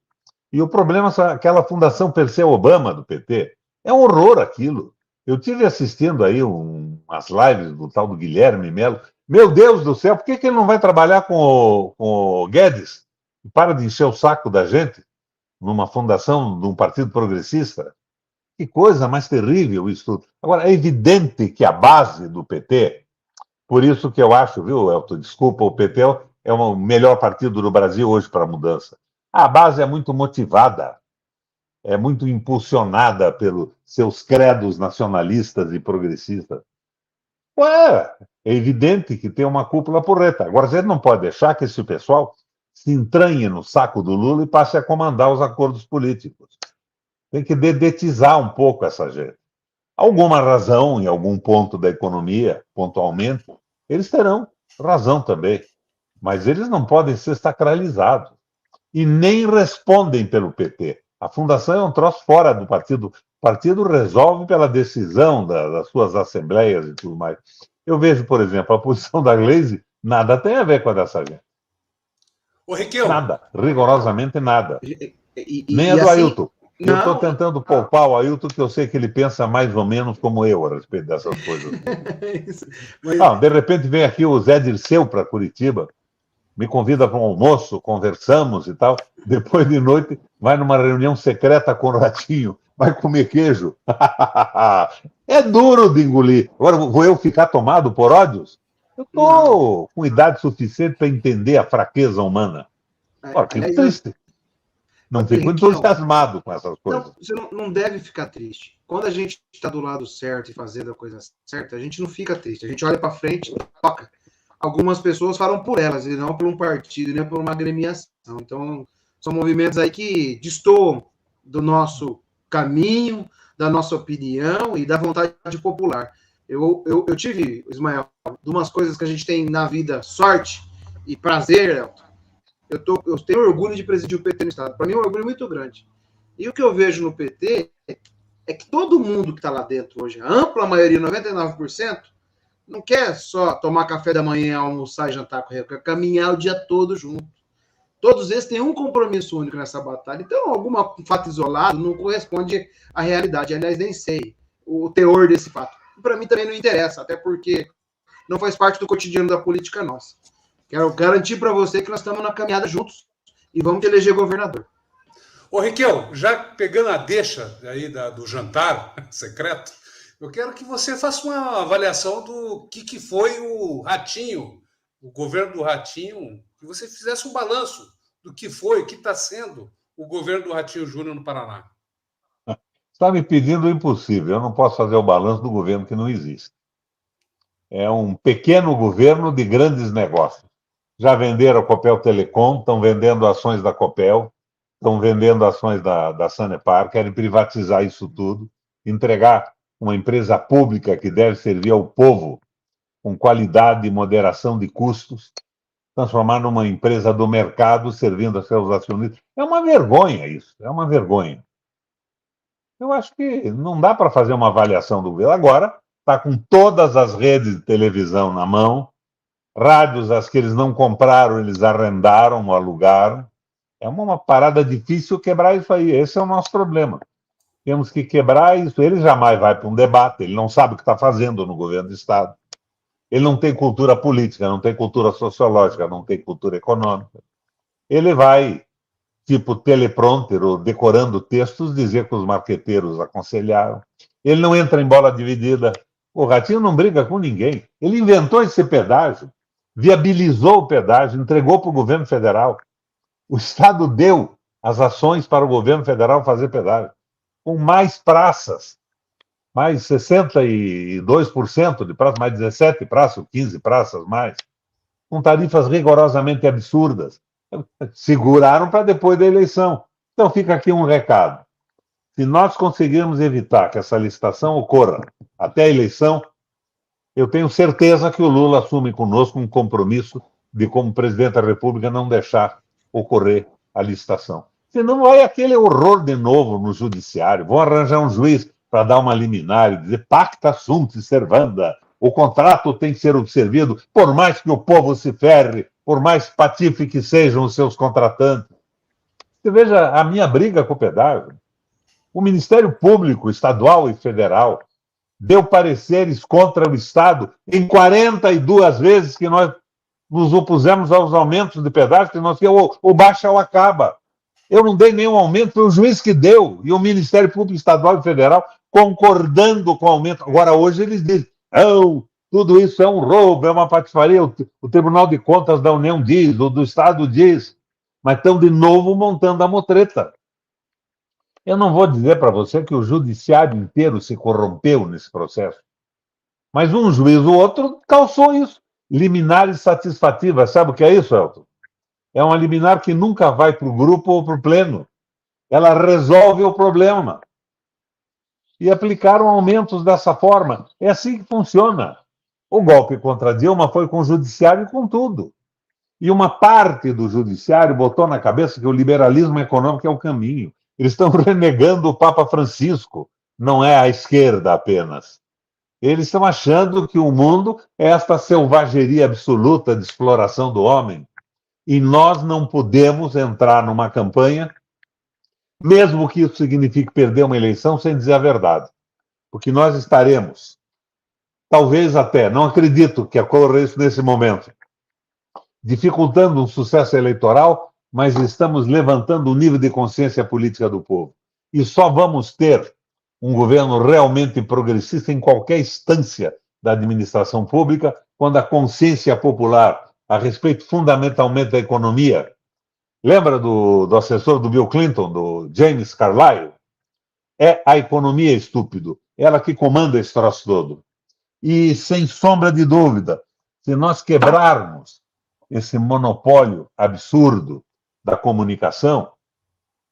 E o problema é aquela Fundação Perseu Obama do PT. É um horror aquilo. Eu estive assistindo aí umas lives do tal do Guilherme Melo. Meu Deus do céu, por que ele não vai trabalhar com o Guedes? Para de encher o saco da gente numa fundação de um partido progressista. Que coisa mais terrível isso tudo. Agora, é evidente que a base do PT, por isso que eu acho, viu, Elton, desculpa, o PT é o melhor partido do Brasil hoje para a mudança. A base é muito motivada, é muito impulsionada pelos seus credos nacionalistas e progressistas. Ué, é evidente que tem uma cúpula porreta. Agora, a gente não pode deixar que esse pessoal se entranhe no saco do Lula e passe a comandar os acordos políticos. Tem que dedetizar um pouco essa gente. Alguma razão em algum ponto da economia, pontualmente, eles terão razão também. Mas eles não podem ser sacralizados. E nem respondem pelo PT. A fundação é um troço fora do partido. O partido resolve pela decisão das suas assembleias e tudo mais. Eu vejo, por exemplo, a posição da Gleisi, nada tem a ver com a dessa gente. Ô, Requião. Nada, rigorosamente nada. Nem a do assim, Ailton. Eu estou tentando poupar o Ailton, que eu sei que ele pensa mais ou menos como eu a respeito dessas coisas. Não, de repente vem aqui o Zé Dirceu para Curitiba, me convida para um almoço, conversamos e tal. Depois de noite, vai numa reunião secreta com o Ratinho, vai comer queijo. É duro de engolir. Agora, vou eu ficar tomado por ódios? Eu estou com idade suficiente para entender a fraqueza humana. Olha, fico triste. Não fico entusiasmado com essas coisas. Não, você não deve ficar triste. Quando a gente está do lado certo e fazendo a coisa certa, a gente não fica triste. A gente olha para frente e toca. Algumas pessoas falam por elas, e não por um partido, nem por uma agremiação. Então, são movimentos aí que destoam do nosso caminho, da nossa opinião e da vontade popular. Eu tive, Ismael, de umas coisas que a gente tem na vida, sorte e prazer, Elton. Eu tenho orgulho de presidir o PT no Estado. Para mim é um orgulho muito grande. E o que eu vejo no PT é que todo mundo que está lá dentro hoje, a ampla maioria, 99%, não quer só tomar café da manhã, almoçar e jantar com ele, quer caminhar o dia todo junto. Todos eles têm um compromisso único nessa batalha. Então, algum fato isolado não corresponde à realidade. Aliás, nem sei o teor desse fato. Para mim também não interessa, até porque não faz parte do cotidiano da política nossa. Quero garantir para você que nós estamos na caminhada juntos e vamos eleger governador. Ô, Requião, já pegando a deixa aí do jantar secreto, eu quero que você faça uma avaliação do que foi o Ratinho, o governo do Ratinho, que você fizesse um balanço do que foi, o que está sendo o governo do Ratinho Júnior no Paraná. Está me pedindo o impossível. Eu não posso fazer o balanço do governo que não existe. É um pequeno governo de grandes negócios. Já venderam a Copel Telecom, estão vendendo ações da Copel, estão vendendo ações da Sanepar, querem privatizar isso tudo, entregar uma empresa pública que deve servir ao povo com qualidade e moderação de custos, transformar numa empresa do mercado servindo a seus acionistas. É uma vergonha isso, é uma vergonha. Eu acho que não dá para fazer uma avaliação do governo. Agora está com todas as redes de televisão na mão, rádios, as que eles não compraram, eles arrendaram ou alugaram. É uma parada difícil quebrar isso aí. Esse é o nosso problema. Temos que quebrar isso. Ele jamais vai para um debate, ele não sabe o que está fazendo no governo do Estado. Ele não tem cultura política, não tem cultura sociológica, não tem cultura econômica. Ele vai, tipo teleprompter ou decorando textos, dizer que os marqueteiros aconselharam. Ele não entra em bola dividida. O Ratinho não briga com ninguém. Ele inventou esse pedágio, viabilizou o pedágio, entregou para o governo federal. O Estado deu as ações para o governo federal fazer pedágio. Com mais praças, mais 62% de praças, mais 17 praças, 15 praças mais, com tarifas rigorosamente absurdas. Seguraram para depois da eleição. Então fica aqui um recado. Se nós conseguirmos evitar que essa licitação ocorra até a eleição, eu tenho certeza que o Lula assume conosco um compromisso de, como presidente da República, não deixar ocorrer a licitação. Senão vai aquele horror de novo no judiciário. Vão arranjar um juiz para dar uma liminar e dizer pacta sunt servanda. O contrato tem que ser observado, por mais que o povo se ferre, por mais patife que sejam os seus contratantes. Você veja a minha briga com o pedágio. O Ministério Público Estadual e Federal deu pareceres contra o Estado em 42 vezes que nós nos opusemos aos aumentos de pedágio, que nós queríamos ou baixa ou acaba. Eu não dei nenhum aumento, foi o juiz que deu, e o Ministério Público Estadual e Federal concordando com o aumento. Agora, hoje, eles dizem, não, tudo isso é um roubo, é uma patifaria, o Tribunal de Contas da União diz, o do Estado diz. mas estão de novo montando a mutreta. Eu não vou dizer para você que o judiciário inteiro se corrompeu nesse processo, mas um juiz ou outro calçou isso. Liminares satisfativas, sabe o que é isso, Elton? É uma liminar que nunca vai para o grupo ou para o pleno. Ela resolve o problema. E aplicaram aumentos dessa forma. É assim que funciona. O golpe contra Dilma foi com o judiciário e com tudo. E uma parte do judiciário botou na cabeça que o liberalismo econômico é o caminho. Eles estão renegando o Papa Francisco. Não é a esquerda apenas. Eles estão achando que o mundo é esta selvageria absoluta de exploração do homem. E nós não podemos entrar numa campanha, mesmo que isso signifique perder uma eleição, sem dizer a verdade. Porque nós estaremos, talvez até, não acredito que ocorra isso nesse momento, dificultando um sucesso eleitoral, mas estamos levantando o nível de consciência política do povo. E só vamos ter um governo realmente progressista em qualquer instância da administração pública, quando a consciência popular a respeito fundamentalmente da economia. Lembra do assessor do Bill Clinton, do James Carlyle? É a economia, estúpido. Ela que comanda esse troço todo. E, sem sombra de dúvida, se nós quebrarmos esse monopólio absurdo da comunicação,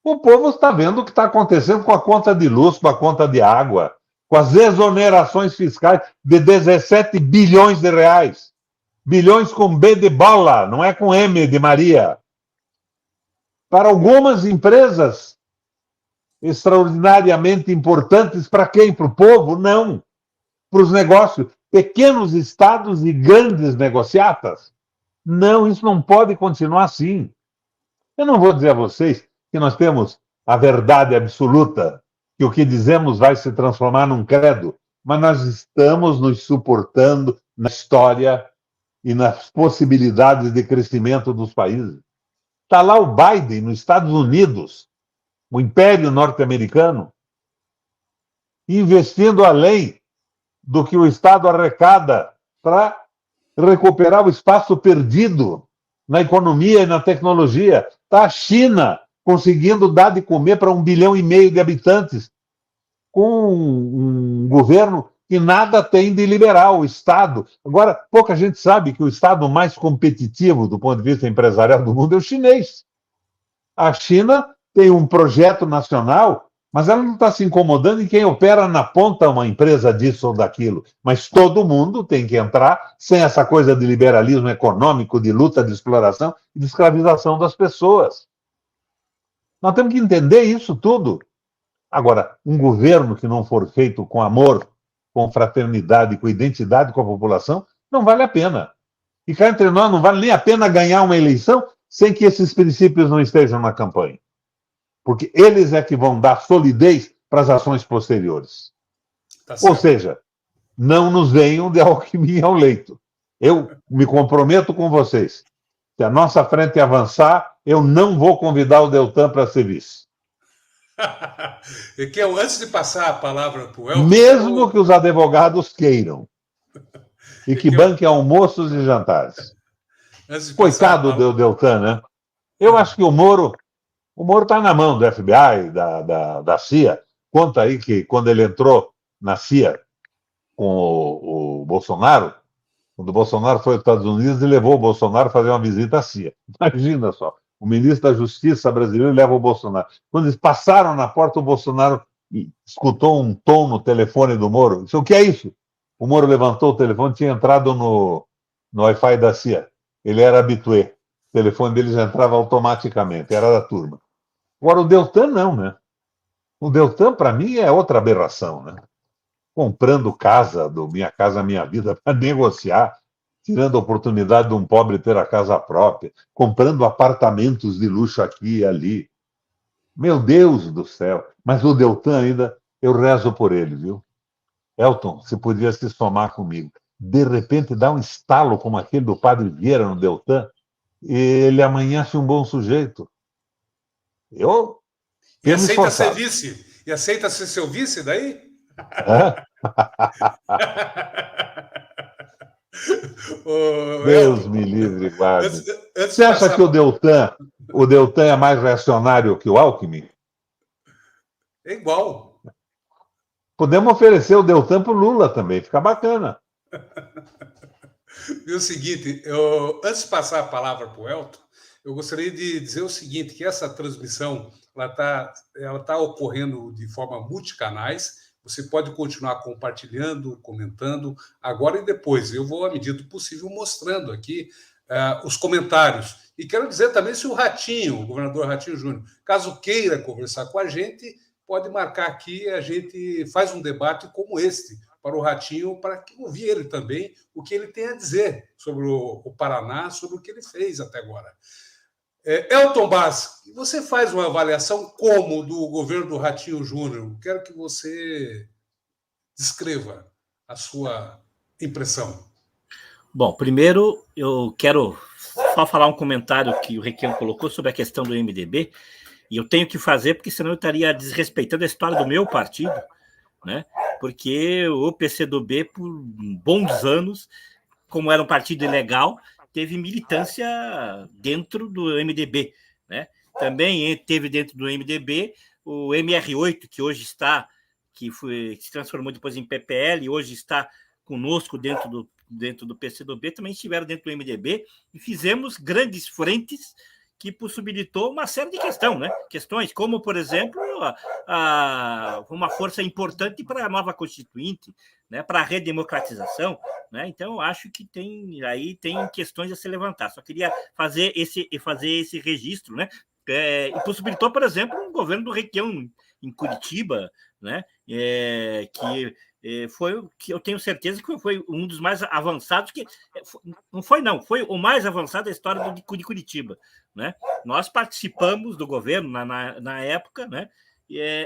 o povo está vendo o que está acontecendo com a conta de luz, com a conta de água, com as exonerações fiscais de 17 bilhões de reais. Bilhões com B de bola, não é com M de Maria. Para algumas empresas extraordinariamente importantes, para quem? Para o povo? Não. Para os negócios, pequenos estados e grandes negociatas? Não, isso não pode continuar assim. Eu não vou dizer a vocês que nós temos a verdade absoluta, que o que dizemos vai se transformar num credo, mas nós estamos nos suportando na história e nas possibilidades de crescimento dos países. Está lá o Biden, nos Estados Unidos, o Império Norte-Americano, investindo além do que o Estado arrecada para recuperar o espaço perdido na economia e na tecnologia. Está a China conseguindo dar de comer para 1,5 bilhão de habitantes, com um governo que nada tem de liberal, o Estado. Agora, pouca gente sabe que o Estado mais competitivo do ponto de vista empresarial do mundo é o chinês. A China tem um projeto nacional, mas ela não está se incomodando em quem opera na ponta uma empresa disso ou daquilo. Mas todo mundo tem que entrar sem essa coisa de liberalismo econômico, de luta de exploração e de escravização das pessoas. Nós temos que entender isso tudo. Agora, um governo que não for feito com amor, com fraternidade, com identidade com a população, não vale a pena. E cá entre nós, não vale nem a pena ganhar uma eleição sem que esses princípios não estejam na campanha. Porque eles é que vão dar solidez para as ações posteriores. Tá certo. Ou seja, não nos venham de Alckmin ao leito. Eu me comprometo com vocês. Se a nossa frente avançar, eu não vou convidar o Deltan para ser vice. Antes de passar a palavra para o Elton... Mesmo que os advogados queiram. E que banquem almoços e jantares. Coitado do Deltan, né? Eu acho que o Moro está na mão do FBI, da CIA. Conta aí que quando ele entrou na CIA com o Bolsonaro, quando o Bolsonaro foi aos Estados Unidos, ele levou o Bolsonaro a fazer uma visita à CIA. Imagina só, o ministro da Justiça brasileiro leva o Bolsonaro. Quando eles passaram na porta, o Bolsonaro escutou um tom no telefone do Moro. Disse, o que é isso? O Moro levantou o telefone, tinha entrado no Wi-Fi da CIA. Ele era habitué. O telefone dele já entrava automaticamente, era da turma. Agora, o Deltan não, né? O Deltan, para mim, é outra aberração, né? Comprando casa, do Minha Casa Minha Vida, para negociar, tirando a oportunidade de um pobre ter a casa própria, comprando apartamentos de luxo aqui e ali. Meu Deus do céu! Mas o Deltan ainda, eu rezo por ele, viu? Elton, você podia se somar comigo. De repente, dá um estalo como aquele do Padre Vieira no Deltan, e ele amanhece um bom sujeito. E aceita ser vice? E aceita ser seu vice daí? Deus me livre, guarda. Você acha que o Deltan o Deltan é mais reacionário que o Alckmin? É igual. Podemos oferecer o Deltan para o Lula também, fica bacana. E o seguinte, antes de passar a palavra para o Elton, eu gostaria de dizer o seguinte, que essa transmissão ela tá ocorrendo de forma multicanais. Você pode continuar compartilhando, comentando, agora e depois. Eu vou, à medida do possível, mostrando aqui os comentários. E quero dizer também se o Ratinho, o governador Ratinho Júnior, caso queira conversar com a gente, pode marcar aqui e a gente faz um debate como este para o Ratinho, para ouvir ele também, o que ele tem a dizer sobre o Paraná, sobre o que ele fez até agora. Elton Bass, você faz uma avaliação como do governo do Ratinho Júnior? Quero que você descreva a sua impressão. Bom, primeiro eu quero só falar um comentário que o Requião colocou sobre a questão do MDB, e eu tenho que fazer, porque senão eu estaria desrespeitando a história do meu partido, né? Porque o PCdoB, por bons anos, como era um partido ilegal, teve militância dentro do MDB, né? Também teve dentro do MDB o MR8, que hoje está, que se transformou depois em PPL, e hoje está conosco dentro do PCdoB, também estiveram dentro do MDB, e fizemos grandes frentes que possibilitou uma série de questões, como, por exemplo, uma força importante para a nova Constituinte, né, para a redemocratização, né? Então, eu acho que tem questões a se levantar. Só queria fazer esse registro, né? E possibilitou, por exemplo, um governo do Requião em Curitiba, né? Que eu tenho certeza que foi um dos mais avançados, foi o mais avançado da história de Curitiba, né? Nós participamos do governo na época, né?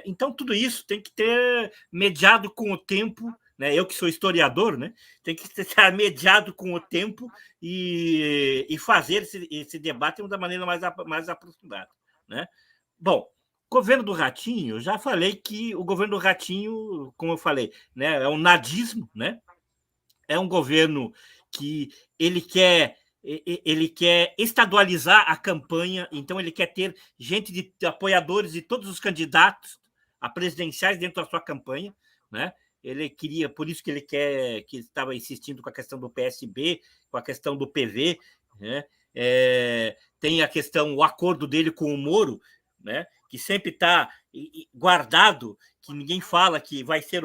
Então tudo isso tem que ter mediado com o tempo, né? Eu que sou historiador, né? Tem que estar mediado com o tempo e fazer esse debate da maneira mais aprofundada, né? Bom, governo do Ratinho, eu já falei que o governo do Ratinho, como eu falei, né, é um nadismo, né? É um governo que ele quer estadualizar a campanha, então ele quer ter gente de apoiadores de todos os candidatos a presidenciais dentro da sua campanha, né? Ele queria, por isso que ele estava insistindo com a questão do PSB, com a questão do PV, né? Tem a questão, o acordo dele com o Moro, né? Que sempre está guardado, que ninguém fala que vai ser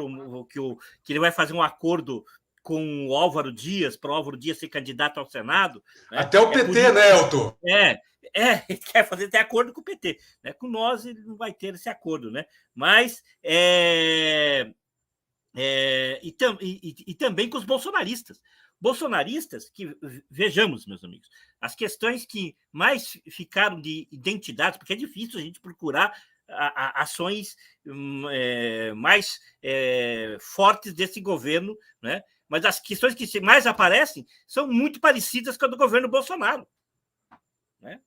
que ele vai fazer um acordo com o Álvaro Dias, para o Álvaro Dias ser candidato ao Senado. Né? Até o PT, né, Elton? Ele quer fazer até acordo com o PT. Né? Com nós ele não vai ter esse acordo, né? Mas e também com os bolsonaristas. Bolsonaristas que, vejamos, meus amigos, as questões que mais ficaram de identidade, porque é difícil a gente procurar ações mais fortes desse governo, né? Mas as questões que mais aparecem são muito parecidas com a do governo Bolsonaro, né?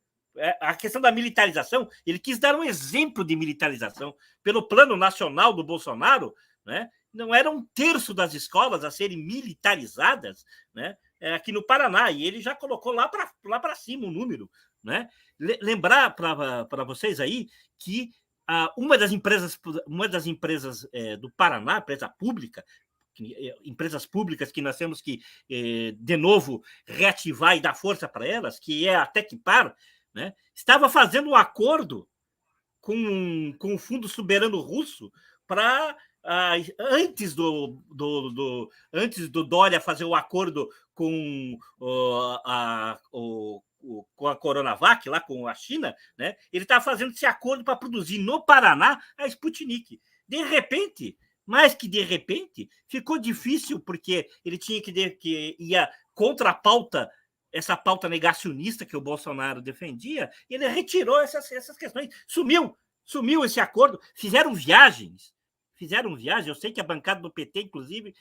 A questão da militarização, ele quis dar um exemplo de militarização pelo plano nacional do Bolsonaro, né? Não era 1/3 das escolas a serem militarizadas, né? Aqui no Paraná, e ele já colocou lá para cima o número, né? Lembrar para vocês aí que uma das empresas do Paraná, empresa pública, empresas públicas que nós temos que, de novo, reativar e dar força para elas, que é a Tecpar, né? Estava fazendo um acordo com o Fundo Soberano Russo para antes do Dória fazer o acordo com a Coronavac, lá com a China, né? Ele estava fazendo esse acordo para produzir no Paraná a Sputnik. De repente, mais que de repente, ficou difícil, porque ele tinha que ia contra a pauta, essa pauta negacionista que o Bolsonaro defendia, e ele retirou essas questões. Sumiu esse acordo, fizeram viagens. Eu sei que a bancada do PT, inclusive,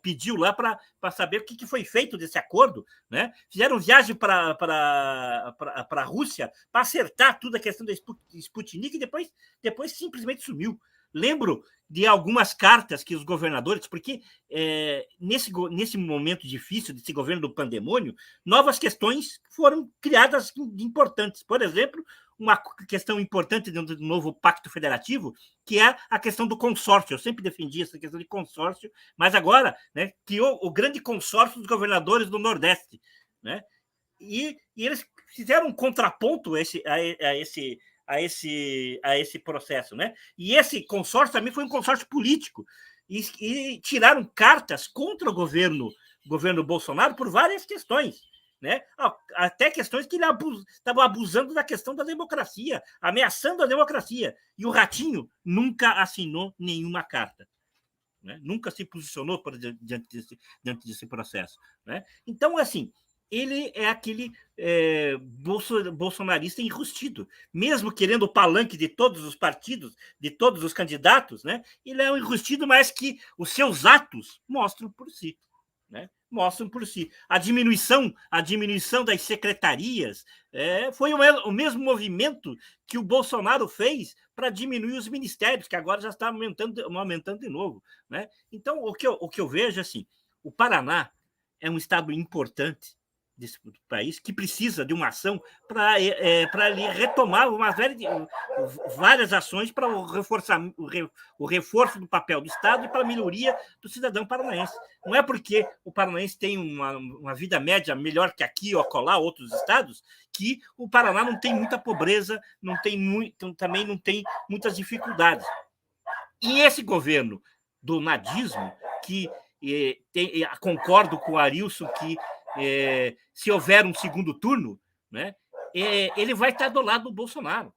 pediu lá para saber o que foi feito desse acordo, né? Fizeram viagem para a Rússia para acertar tudo a questão da Sputnik, e depois simplesmente sumiu. Lembro de algumas cartas que os governadores, porque nesse momento difícil desse governo do pandemônio, novas questões foram criadas importantes. Por exemplo, uma questão importante dentro do novo Pacto Federativo, que é a questão do consórcio. Eu sempre defendi essa questão de consórcio, mas agora, né, criou o grande consórcio dos governadores do Nordeste, né? E eles fizeram um contraponto a esse processo, né? E esse consórcio também foi um consórcio político, e tiraram cartas contra o governo Bolsonaro por várias questões, né? Até questões que ele estavam abusando da questão da democracia, ameaçando a democracia. E o Ratinho nunca assinou nenhuma carta, né? Nunca se posicionou diante desse processo, né? Então, assim, ele é aquele bolsonarista enrustido, mesmo querendo o palanque de todos os partidos, de todos os candidatos, né? Ele é um enrustido, mas que os seus atos mostram por si, né? Mostram por si. A diminuição das secretarias foi o mesmo movimento que o Bolsonaro fez para diminuir os ministérios, que agora já está aumentando de novo, né? Então, o que eu vejo, assim, o Paraná é um estado importante desse país, que precisa de uma ação para ele retomar várias ações para o reforço do papel do Estado e para a melhoria do cidadão paranaense. Não é porque o paranaense tem uma vida média melhor que aqui ou acolá, outros estados, que o Paraná não tem muita pobreza, também não tem muitas dificuldades. E esse governo do nadismo, que concordo com o Arilson que se houver um segundo turno, né, ele vai estar do lado do Bolsonaro.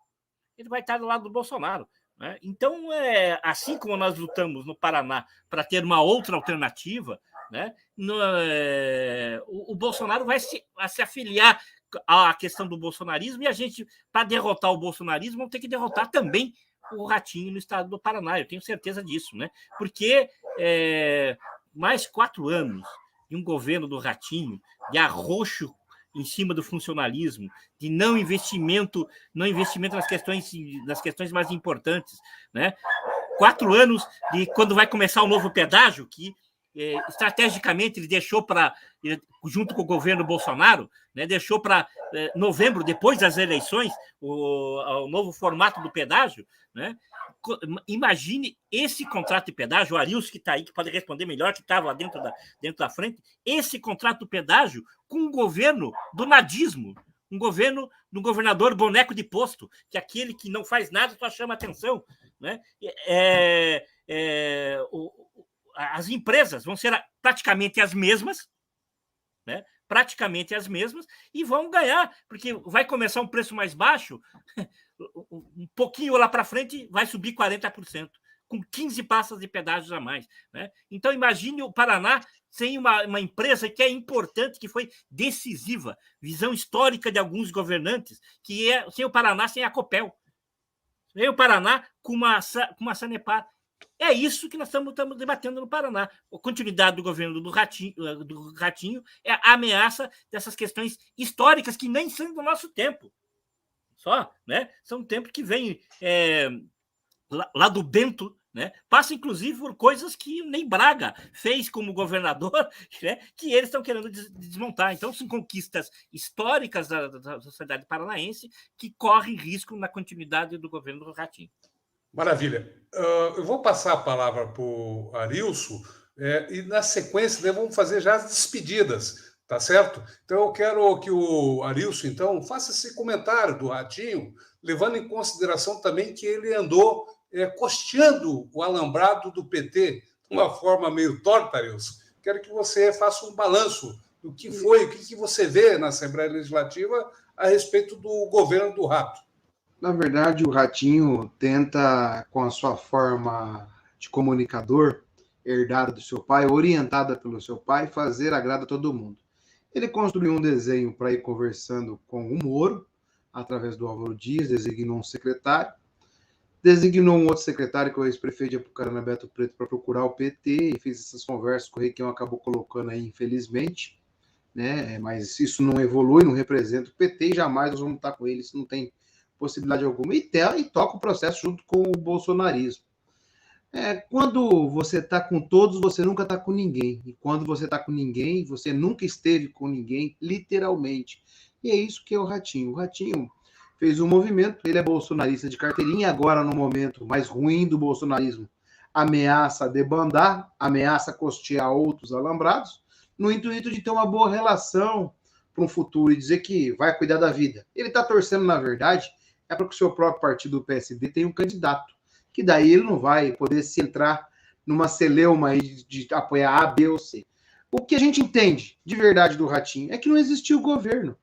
Ele vai estar do lado do Bolsonaro, né? Então, assim como nós lutamos no Paraná para ter uma outra alternativa, né, o Bolsonaro vai se afiliar à questão do bolsonarismo, e a gente, para derrotar o bolsonarismo, vamos ter que derrotar também o Ratinho no estado do Paraná. Eu tenho certeza disso, né? Porque mais 4 anos de um governo do Ratinho, de arroxo em cima do funcionalismo, de não investimento nas questões mais importantes, né? 4 anos de quando vai começar o novo pedágio, que estrategicamente ele deixou junto com o governo Bolsonaro, né, deixou para novembro, depois das eleições, o novo formato do pedágio, né? Imagine esse contrato de pedágio, o Arilson, que está aí, que pode responder melhor, que estava lá dentro da frente, esse contrato de pedágio com um governo do nadismo, um governo do governador boneco de posto, que é aquele que não faz nada, só chama atenção, né? As empresas vão ser praticamente as mesmas, né? Praticamente as mesmas, e vão ganhar, porque vai começar um preço mais baixo, um pouquinho lá para frente vai subir 40%, com 15 passas de pedágios a mais, né? Então, imagine o Paraná sem uma empresa que é importante, que foi decisiva, visão histórica de alguns governantes, que é sem o Paraná, sem a Copel, sem o Paraná com uma Sanepar. É isso que nós estamos debatendo no Paraná. A continuidade do governo do Ratinho é a ameaça dessas questões históricas que nem são do nosso tempo. Só, né? São tempos que vêm lá do Bento, né? Passa, inclusive, por coisas que nem Braga fez como governador, né? Que eles estão querendo desmontar. Então, são conquistas históricas da sociedade paranaense que correm risco na continuidade do governo do Ratinho. Maravilha. Eu vou passar a palavra para o Arilson e, na sequência, vamos fazer já as despedidas, tá certo? Então, eu quero que o Arilson, então, faça esse comentário do Ratinho, levando em consideração também que ele andou costeando o alambrado do PT de uma forma meio torta, Arilson. Quero que você faça um balanço do que foi, o que você vê na Assembleia Legislativa a respeito do governo do Rato. Na verdade, o Ratinho tenta, com a sua forma de comunicador, herdada do seu pai, orientada pelo seu pai, fazer agrado a todo mundo. Ele construiu um desenho para ir conversando com o Moro, através do Álvaro Dias, designou um secretário, designou um outro secretário, que é o ex-prefeito de Apucarana, Beto Preto, para procurar o PT, e fez essas conversas que o Requião acabou colocando aí, infelizmente, né? Mas isso não evolui, não representa o PT, e jamais nós vamos estar com ele, isso não tem possibilidade alguma, e toca o processo junto com o bolsonarismo. Quando você está com todos, você nunca está com ninguém, e quando você está com ninguém, você nunca esteve com ninguém, literalmente. E é isso que é o Ratinho. O Ratinho fez um movimento, ele é bolsonarista de carteirinha, agora no momento mais ruim do bolsonarismo, ameaça debandar, ameaça custear outros alambrados, no intuito de ter uma boa relação para um futuro e dizer que vai cuidar da vida. Ele está torcendo, na verdade, é para que o seu próprio partido, o PSD, tenha um candidato, que daí ele não vai poder se entrar numa celeuma aí de apoiar A, B ou C. O que a gente entende, de verdade, do Ratinho, é que não existiu governo.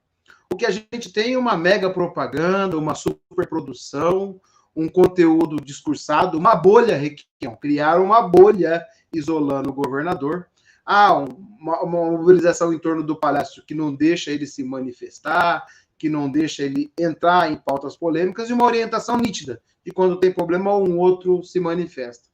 O que a gente tem é uma mega propaganda, uma superprodução, um conteúdo discursado, uma bolha, Requião. Criaram uma bolha isolando o governador. Uma mobilização em torno do Palácio que não deixa ele se manifestar, que não deixa ele entrar em pautas polêmicas, e uma orientação nítida de quando tem problema um outro se manifesta.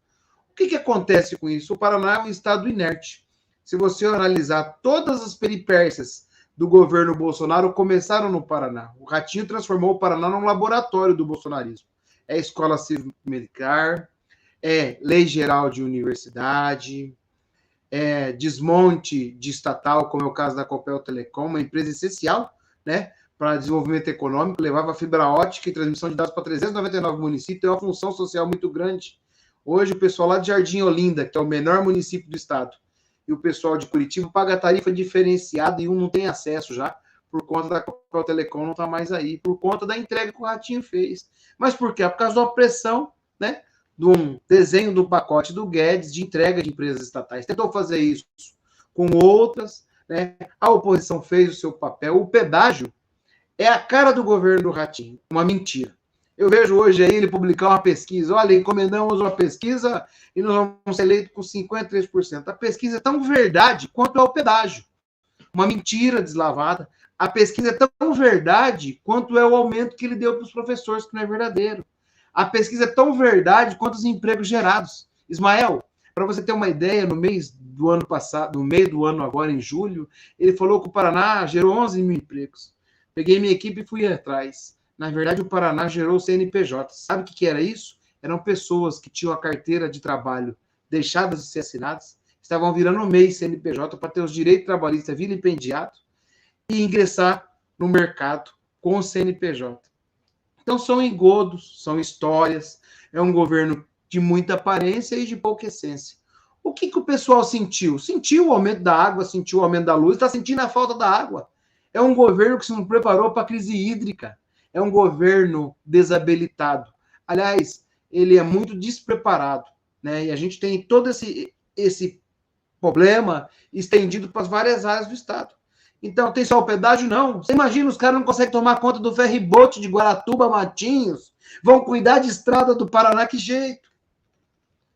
O que acontece com isso? O Paraná é um estado inerte. Se você analisar todas as peripécias do governo Bolsonaro, começaram no Paraná. O Ratinho transformou o Paraná num laboratório do bolsonarismo. É escola cívico-militar, é lei geral de universidade, é desmonte de estatal, como é o caso da Copel Telecom, uma empresa essencial, né, para desenvolvimento econômico, levava fibra ótica e transmissão de dados para 399 municípios, tem uma função social muito grande. Hoje, o pessoal lá de Jardim Olinda, que é o menor município do estado, e o pessoal de Curitiba paga tarifa diferenciada e um não tem acesso já, por conta da Copel Telecom não está mais aí, por conta da entrega que o Ratinho fez. Mas por quê? Por causa da pressão, né, de um desenho do pacote do Guedes de entrega de empresas estatais. Tentou fazer isso com outras, né? A oposição fez o seu papel. O pedágio é a cara do governo do Ratinho, uma mentira. Eu vejo hoje aí ele publicar uma pesquisa, olha, encomendamos uma pesquisa e nós vamos ser eleitos com 53%. A pesquisa é tão verdade quanto é o pedágio. Uma mentira deslavada. A pesquisa é tão verdade quanto é o aumento que ele deu para os professores, que não é verdadeiro. A pesquisa é tão verdade quanto os empregos gerados. Ismael, para você ter uma ideia, no mês do ano passado, no meio do ano agora, em julho, ele falou que o Paraná gerou 11 mil empregos. Peguei minha equipe e fui atrás. Na verdade, o Paraná gerou CNPJ. Sabe o que era isso? Eram pessoas que tinham a carteira de trabalho deixadas de ser assinadas, estavam virando MEI CNPJ para ter os direitos trabalhistas vilipendiados e ingressar no mercado com o CNPJ. Então, são engodos, são histórias, é um governo de muita aparência e de pouca essência. O que o pessoal sentiu? Sentiu o aumento da água, sentiu o aumento da luz, está sentindo a falta da água. É um governo que se não preparou para a crise hídrica. É um governo desabilitado. Aliás, ele é muito despreparado, né? E a gente tem todo esse problema estendido para as várias áreas do Estado. Então, tem só o pedágio? Não. Você imagina, os caras não conseguem tomar conta do ferry-boat de Guaratuba, Matinhos, vão cuidar de estrada do Paraná, que jeito?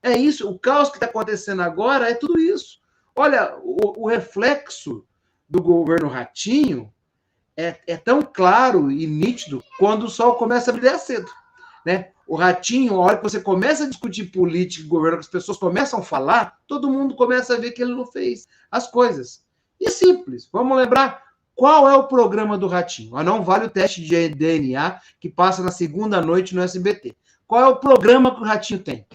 É isso, o caos que está acontecendo agora é tudo isso. Olha, o reflexo do governo Ratinho é tão claro e nítido quando o sol começa a brilhar cedo, né? O Ratinho, a hora que você começa a discutir política e governo, que as pessoas começam a falar, todo mundo começa a ver que ele não fez as coisas. E é simples, vamos lembrar qual é o programa do Ratinho. Não vale o teste de DNA que passa na segunda noite no SBT. Qual é o programa que o Ratinho tem?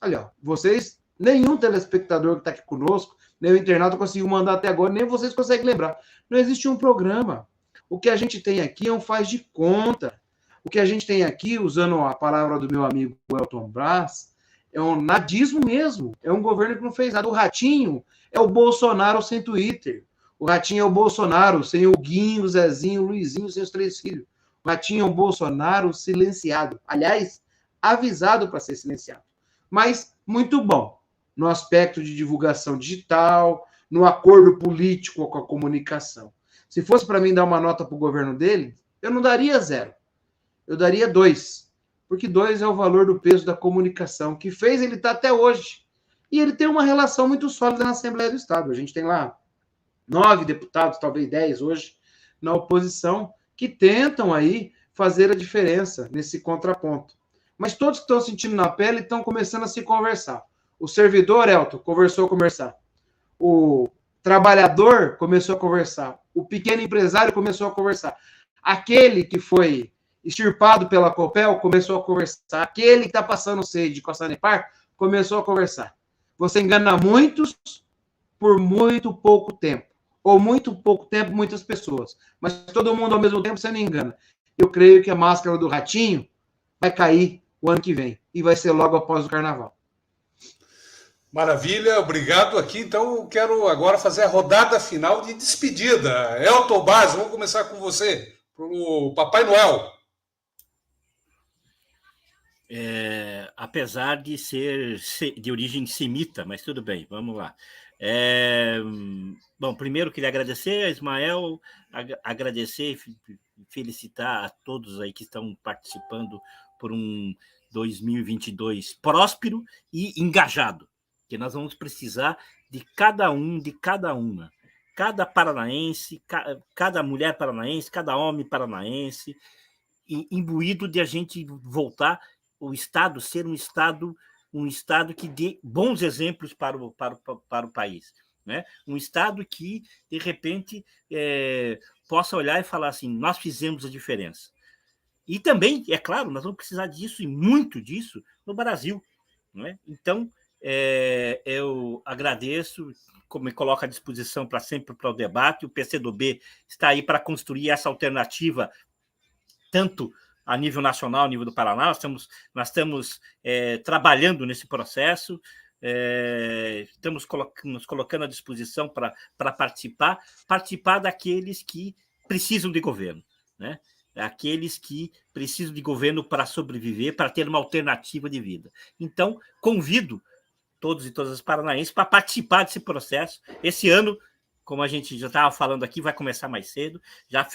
Olha, ó, vocês, nenhum telespectador que está aqui conosco, nem o internauta conseguiu mandar até agora, nem vocês conseguem lembrar. Não existe um programa. O que a gente tem aqui é um faz de conta. O que a gente tem aqui, usando a palavra do meu amigo Elton Brás, é um nadismo mesmo. É um governo que não fez nada. O Ratinho é o Bolsonaro sem Twitter. O Ratinho é o Bolsonaro sem o Guinho, o Zezinho, o Luizinho, sem os 3 filhos. O Ratinho é um Bolsonaro silenciado. Aliás, avisado para ser silenciado. Mas muito bom no aspecto de divulgação digital, no acordo político com a comunicação. Se fosse para mim dar uma nota para o governo dele, eu não daria 0. Eu daria 2. Porque 2 é o valor do peso da comunicação, que fez ele estar até hoje. E ele tem uma relação muito sólida na Assembleia do Estado. A gente tem lá 9 deputados, talvez 10 hoje, na oposição, que tentam aí fazer a diferença nesse contraponto. Mas todos que estão sentindo na pele estão começando a se conversar. O servidor, Elton, começou a conversar. O trabalhador começou a conversar. O pequeno empresário começou a conversar. Aquele que foi extirpado pela Copel começou a conversar. Aquele que está passando sede com a Sanepar começou a conversar. Você engana muitos por muito pouco tempo. Ou muito pouco tempo, muitas pessoas. Mas todo mundo ao mesmo tempo você não engana. Eu creio que a máscara do ratinho vai cair o ano que vem. E vai ser logo após o carnaval. Maravilha, obrigado aqui. Então, eu quero agora fazer a rodada final de despedida. Elton Baz, vamos começar com você, para o Papai Noel. Apesar de ser de origem semita, mas tudo bem, vamos lá. Bom, primeiro queria agradecer a Ismael, agradecer e felicitar a todos aí que estão participando por um 2022 próspero e engajado, que nós vamos precisar de cada um, de cada uma, cada paranaense, cada mulher paranaense, cada homem paranaense, imbuído de a gente voltar o Estado ser um Estado que dê bons exemplos para o país. Né? Um Estado que, de repente, possa olhar e falar assim, nós fizemos a diferença. E também, é claro, nós vamos precisar disso e muito disso no Brasil. Né? Então, eu agradeço, me coloco à disposição sempre para o debate. O PCdoB está aí para construir essa alternativa, tanto a nível nacional, a nível do Paraná. Nós estamos trabalhando nesse processo, estamos nos colocando à disposição para participar daqueles que precisam de governo, né? Aqueles que precisam de governo para sobreviver, para ter uma alternativa de vida. Então, convido todos e todas as paranaenses para participar desse processo. Esse ano, como a gente já estava falando aqui, vai começar mais cedo. Já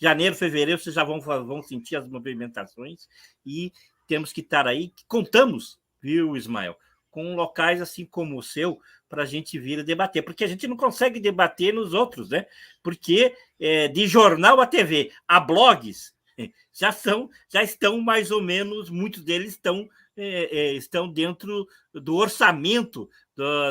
janeiro, fevereiro, vocês já vão sentir as movimentações e temos que estar aí. Contamos, viu, Ismael, com locais assim como o seu, para a gente vir debater, porque a gente não consegue debater nos outros, né? Porque de jornal a TV, a blogs, já estão mais ou menos, muitos deles estão dentro do orçamento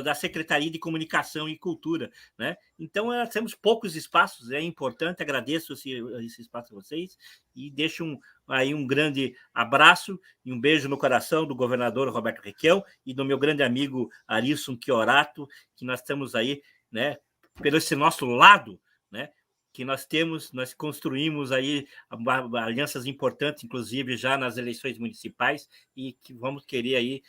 da Secretaria de Comunicação e Cultura, né? Então, nós temos poucos espaços, é importante, agradeço esse espaço a vocês e deixo aí um grande abraço e um beijo no coração do governador Roberto Requião e do meu grande amigo Arilson Chiorato, que nós estamos aí, né, pelo esse nosso lado, né, que nós construímos aí alianças importantes, inclusive já nas eleições municipais, e que vamos querer aí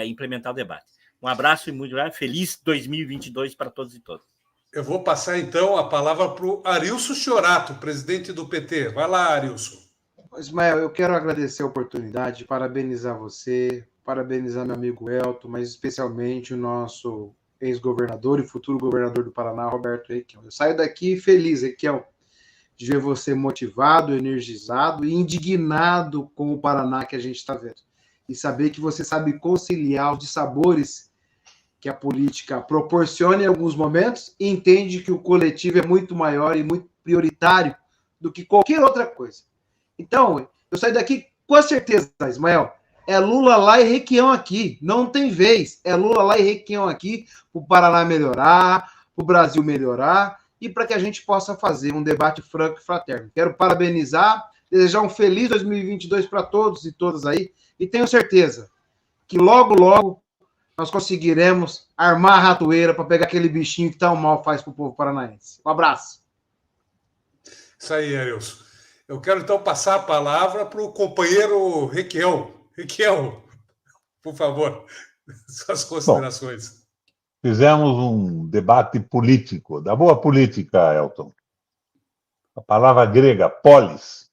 implementar o debate. Um abraço e muito feliz 2022 para todos e todas. Eu vou passar, então, a palavra para o Arilson Chiorato, presidente do PT. Vai lá, Arilson. Ismael, eu quero agradecer a oportunidade, parabenizar você, parabenizar meu amigo Elton, mas especialmente o nosso ex-governador e futuro governador do Paraná, Roberto Requião. Eu saio daqui feliz, Requião, de ver você motivado, energizado e indignado com o Paraná que a gente está vendo. E saber que você sabe conciliar os dissabores que a política proporciona em alguns momentos e entende que o coletivo é muito maior e muito prioritário do que qualquer outra coisa. Então, eu saio daqui com a certeza, Ismael, é Lula lá e Requião aqui. Não tem vez. É Lula lá e Requião aqui para o Paraná melhorar, para o Brasil melhorar e para que a gente possa fazer um debate franco e fraterno. Quero parabenizar, desejar um feliz 2022 para todos e todas aí e tenho certeza que logo, logo nós conseguiremos armar a ratoeira para pegar aquele bichinho que tão mal faz para o povo paranaense. Um abraço. Isso aí, Arilson. Eu quero, então, passar a palavra para o companheiro Requião. Requião, por favor, suas considerações. Bom, fizemos um debate político, da boa política, Elton. A palavra grega, polis,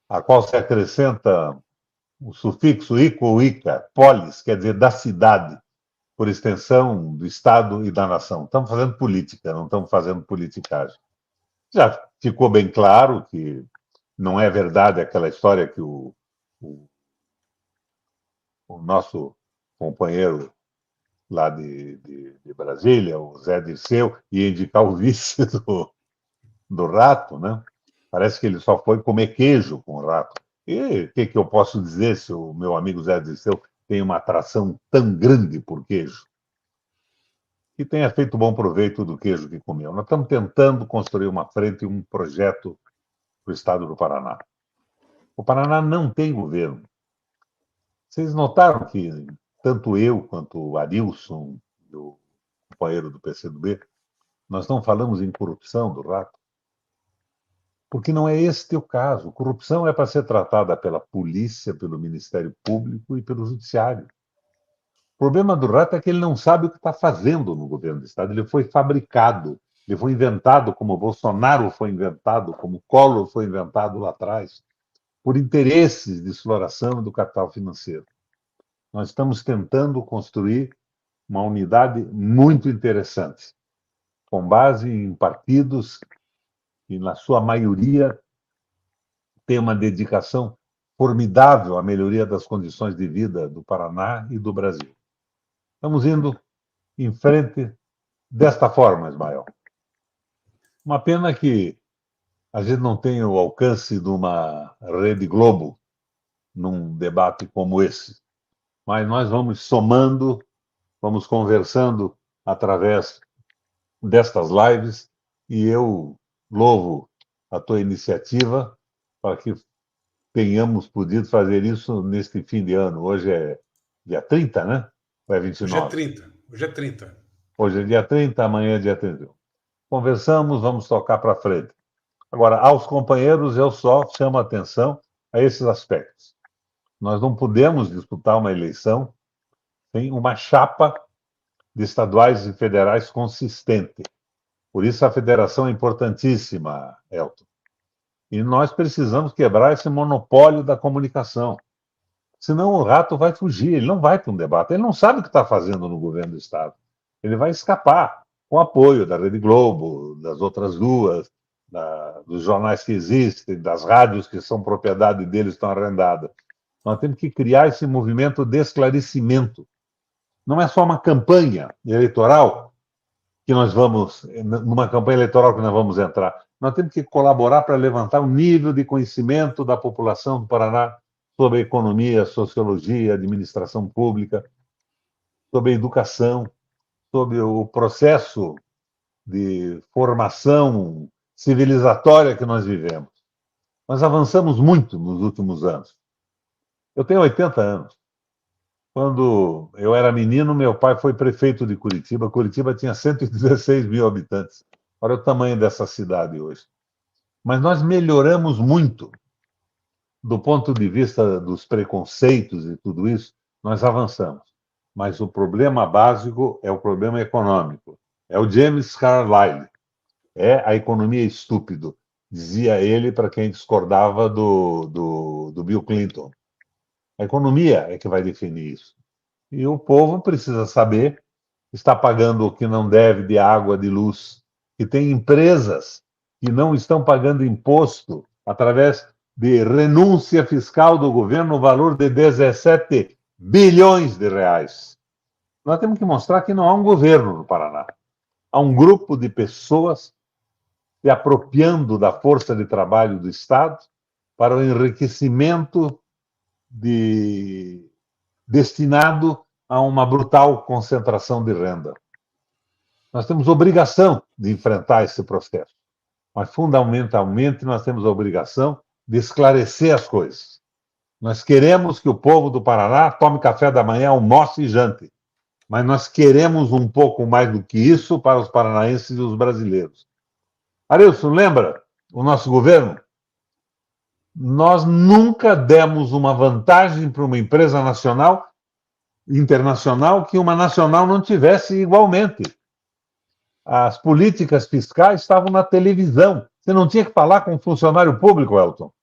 a qual se acrescenta o sufixo ico ou ica, polis, quer dizer da cidade, por extensão do Estado e da nação. Estamos fazendo política, não estamos fazendo politicagem. Já ficou bem claro que não é verdade aquela história que o nosso companheiro lá de Brasília, o Zé Dirceu, ia indicar o vice do rato, né? Parece que ele só foi comer queijo com o rato. E o que eu posso dizer se o meu amigo Zé Dirceu tem uma atração tão grande por queijo? Que tenha feito bom proveito do queijo que comeu. Nós estamos tentando construir uma frente e um projeto para o estado do Paraná. O Paraná não tem governo. Vocês notaram que tanto eu quanto o Arilson, o companheiro do PCdoB, nós não falamos em corrupção do rato. porque não é este o caso. Corrupção é para ser tratada pela polícia, pelo Ministério Público e pelo Judiciário. O problema do rato é que ele não sabe o que está fazendo no governo do Estado. Ele foi fabricado, ele foi inventado como Bolsonaro foi inventado, como Collor foi inventado lá atrás, por interesses de exploração do capital financeiro. Nós estamos tentando construir uma unidade muito interessante, com base em partidos que, na sua maioria, têm uma dedicação formidável à melhoria das condições de vida do Paraná e do Brasil. Estamos indo em frente desta forma, Ismael. Uma pena que a gente não tenha o alcance de uma Rede Globo num debate como esse, mas nós vamos somando, vamos conversando através destas lives e eu louvo a tua iniciativa para que tenhamos podido fazer isso neste fim de ano. Hoje é dia 30, né? Ou é 29? Hoje é 30. Hoje é 30. Hoje é dia 30, amanhã é dia 31. Conversamos, vamos tocar para frente. Agora, aos companheiros, eu só chamo a atenção a esses aspectos. Nós não podemos disputar uma eleição sem uma chapa de estaduais e federais consistente. Por isso a federação é importantíssima, Elton. E nós precisamos quebrar esse monopólio da comunicação. Senão o rato vai fugir, ele não vai para um debate, ele não sabe o que está fazendo no governo do Estado. Ele vai escapar com apoio da Rede Globo, das outras duas, dos jornais que existem, das rádios que são propriedade deles, estão arrendadas. Nós temos que criar esse movimento de esclarecimento. Não é só uma campanha eleitoral que nós vamos, numa campanha eleitoral que nós vamos entrar. Nós temos que colaborar para levantar o nível de conhecimento da população do Paraná sobre economia, sociologia, administração pública, sobre educação, sobre o processo de formação civilizatória que nós vivemos. Nós avançamos muito nos últimos anos. Eu tenho 80 anos. Quando eu era menino, meu pai foi prefeito de Curitiba. Curitiba tinha 116 mil habitantes. Olha o tamanho dessa cidade hoje. Mas nós melhoramos muito. Do ponto de vista dos preconceitos e tudo isso, nós avançamos. Mas o problema básico é o problema econômico. É o James Carlyle. É a economia estúpido, dizia ele para quem discordava do Bill Clinton. A economia é que vai definir isso. E o povo precisa saber que está pagando o que não deve de água, de luz, que tem empresas que não estão pagando imposto através de renúncia fiscal do governo no valor de 17 bilhões de reais. Nós temos que mostrar que não há um governo no Paraná. Há um grupo de pessoas se apropriando da força de trabalho do Estado para o enriquecimento destinado a uma brutal concentração de renda. Nós temos obrigação de enfrentar esse processo, mas fundamentalmente nós temos a obrigação de esclarecer as coisas. Nós queremos que o povo do Paraná tome café da manhã, almoce e jante, mas nós queremos um pouco mais do que isso para os paranaenses e os brasileiros. Arilson, lembra o nosso governo? Nós nunca demos uma vantagem para uma empresa nacional, internacional, que uma nacional não tivesse igualmente. As políticas fiscais estavam na televisão. Você não tinha que falar com um funcionário público, Elton.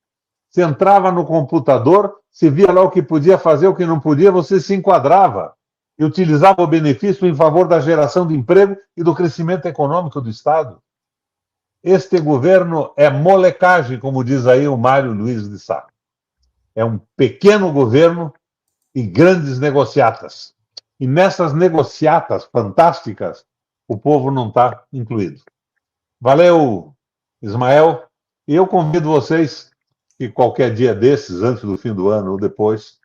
Você entrava no computador, você via lá o que podia fazer, o que não podia, você se enquadrava e utilizava o benefício em favor da geração de emprego e do crescimento econômico do Estado. Este governo é molecagem, como diz aí o Mário Luiz de Sá. É um pequeno governo e grandes negociatas. E nessas negociatas fantásticas, o povo não está incluído. Valeu, Ismael. E eu convido vocês que qualquer dia desses, antes do fim do ano ou depois,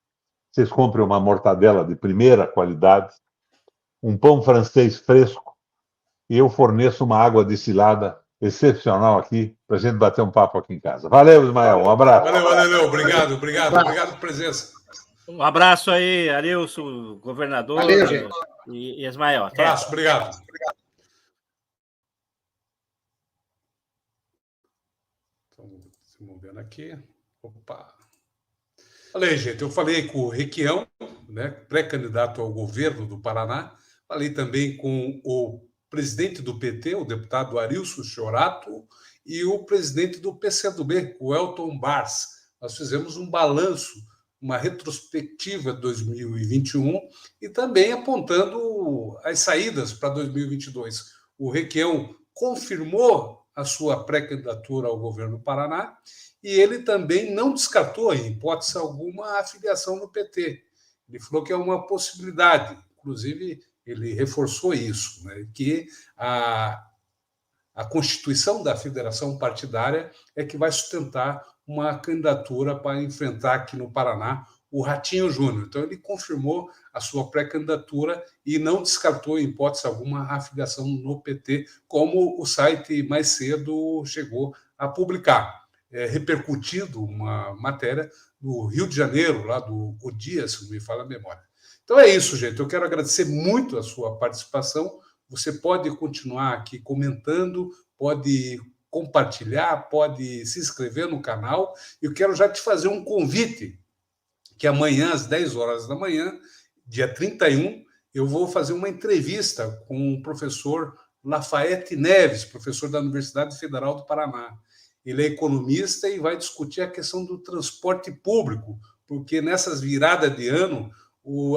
vocês comprem uma mortadela de primeira qualidade, um pão francês fresco, e eu forneço uma água destilada excepcional aqui, para a gente bater um papo aqui em casa. Valeu, Ismael, um abraço. Valeu, obrigado por presença. Um abraço aí, Arilson, governador. Valeu, gente. E Ismael. Até. Abraço, obrigado. Então, Vamos ver aqui. Opa. Falei, gente, eu falei com o Requião, né, pré-candidato ao governo do Paraná. Falei também com o presidente do PT, o deputado Arilson Chorato, e o presidente do PCdoB, o Elton Bars. Nós fizemos um balanço, uma retrospectiva de 2021 e também apontando as saídas para 2022. O Requião confirmou a sua pré-candidatura ao governo do Paraná e ele também não descartou, em hipótese alguma, a filiação no PT. Ele falou que é uma possibilidade, inclusive ele reforçou isso, né, que a Constituição da Federação Partidária é que vai sustentar uma candidatura para enfrentar aqui no Paraná o Ratinho Júnior. Então, ele confirmou a sua pré-candidatura e não descartou, em hipótese alguma, a filiação no PT, como o site mais cedo chegou a publicar, repercutindo uma matéria do Rio de Janeiro, lá do O Dia, se não me falha a memória. Então é isso, gente. Eu quero agradecer muito a sua participação. Você pode continuar aqui comentando, pode compartilhar, pode se inscrever no canal. Eu quero já te fazer um convite, que amanhã, às 10 horas da manhã, dia 31, eu vou fazer uma entrevista com o professor Lafayette Neves, professor da Universidade Federal do Paraná. Ele é economista e vai discutir a questão do transporte público, porque nessas viradas de ano,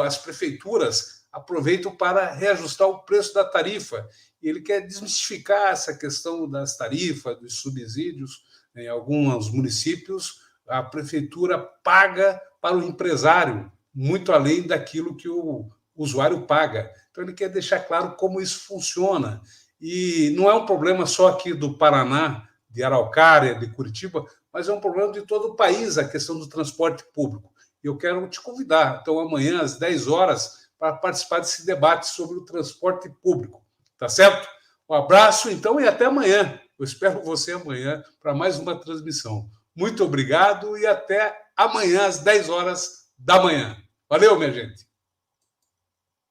as prefeituras aproveitam para reajustar o preço da tarifa. E ele quer desmistificar essa questão das tarifas, dos subsídios. Em alguns municípios, a prefeitura paga para o empresário, muito além daquilo que o usuário paga. Então, ele quer deixar claro como isso funciona. E não é um problema só aqui do Paraná, de Araucária, de Curitiba, mas é um problema de todo o país, a questão do transporte público. E eu quero te convidar, então, amanhã, às 10 horas, para participar desse debate sobre o transporte público. Tá certo? Um abraço, então, e até amanhã. Eu espero você amanhã para mais uma transmissão. Muito obrigado e até amanhã, às 10 horas da manhã. Valeu, minha gente!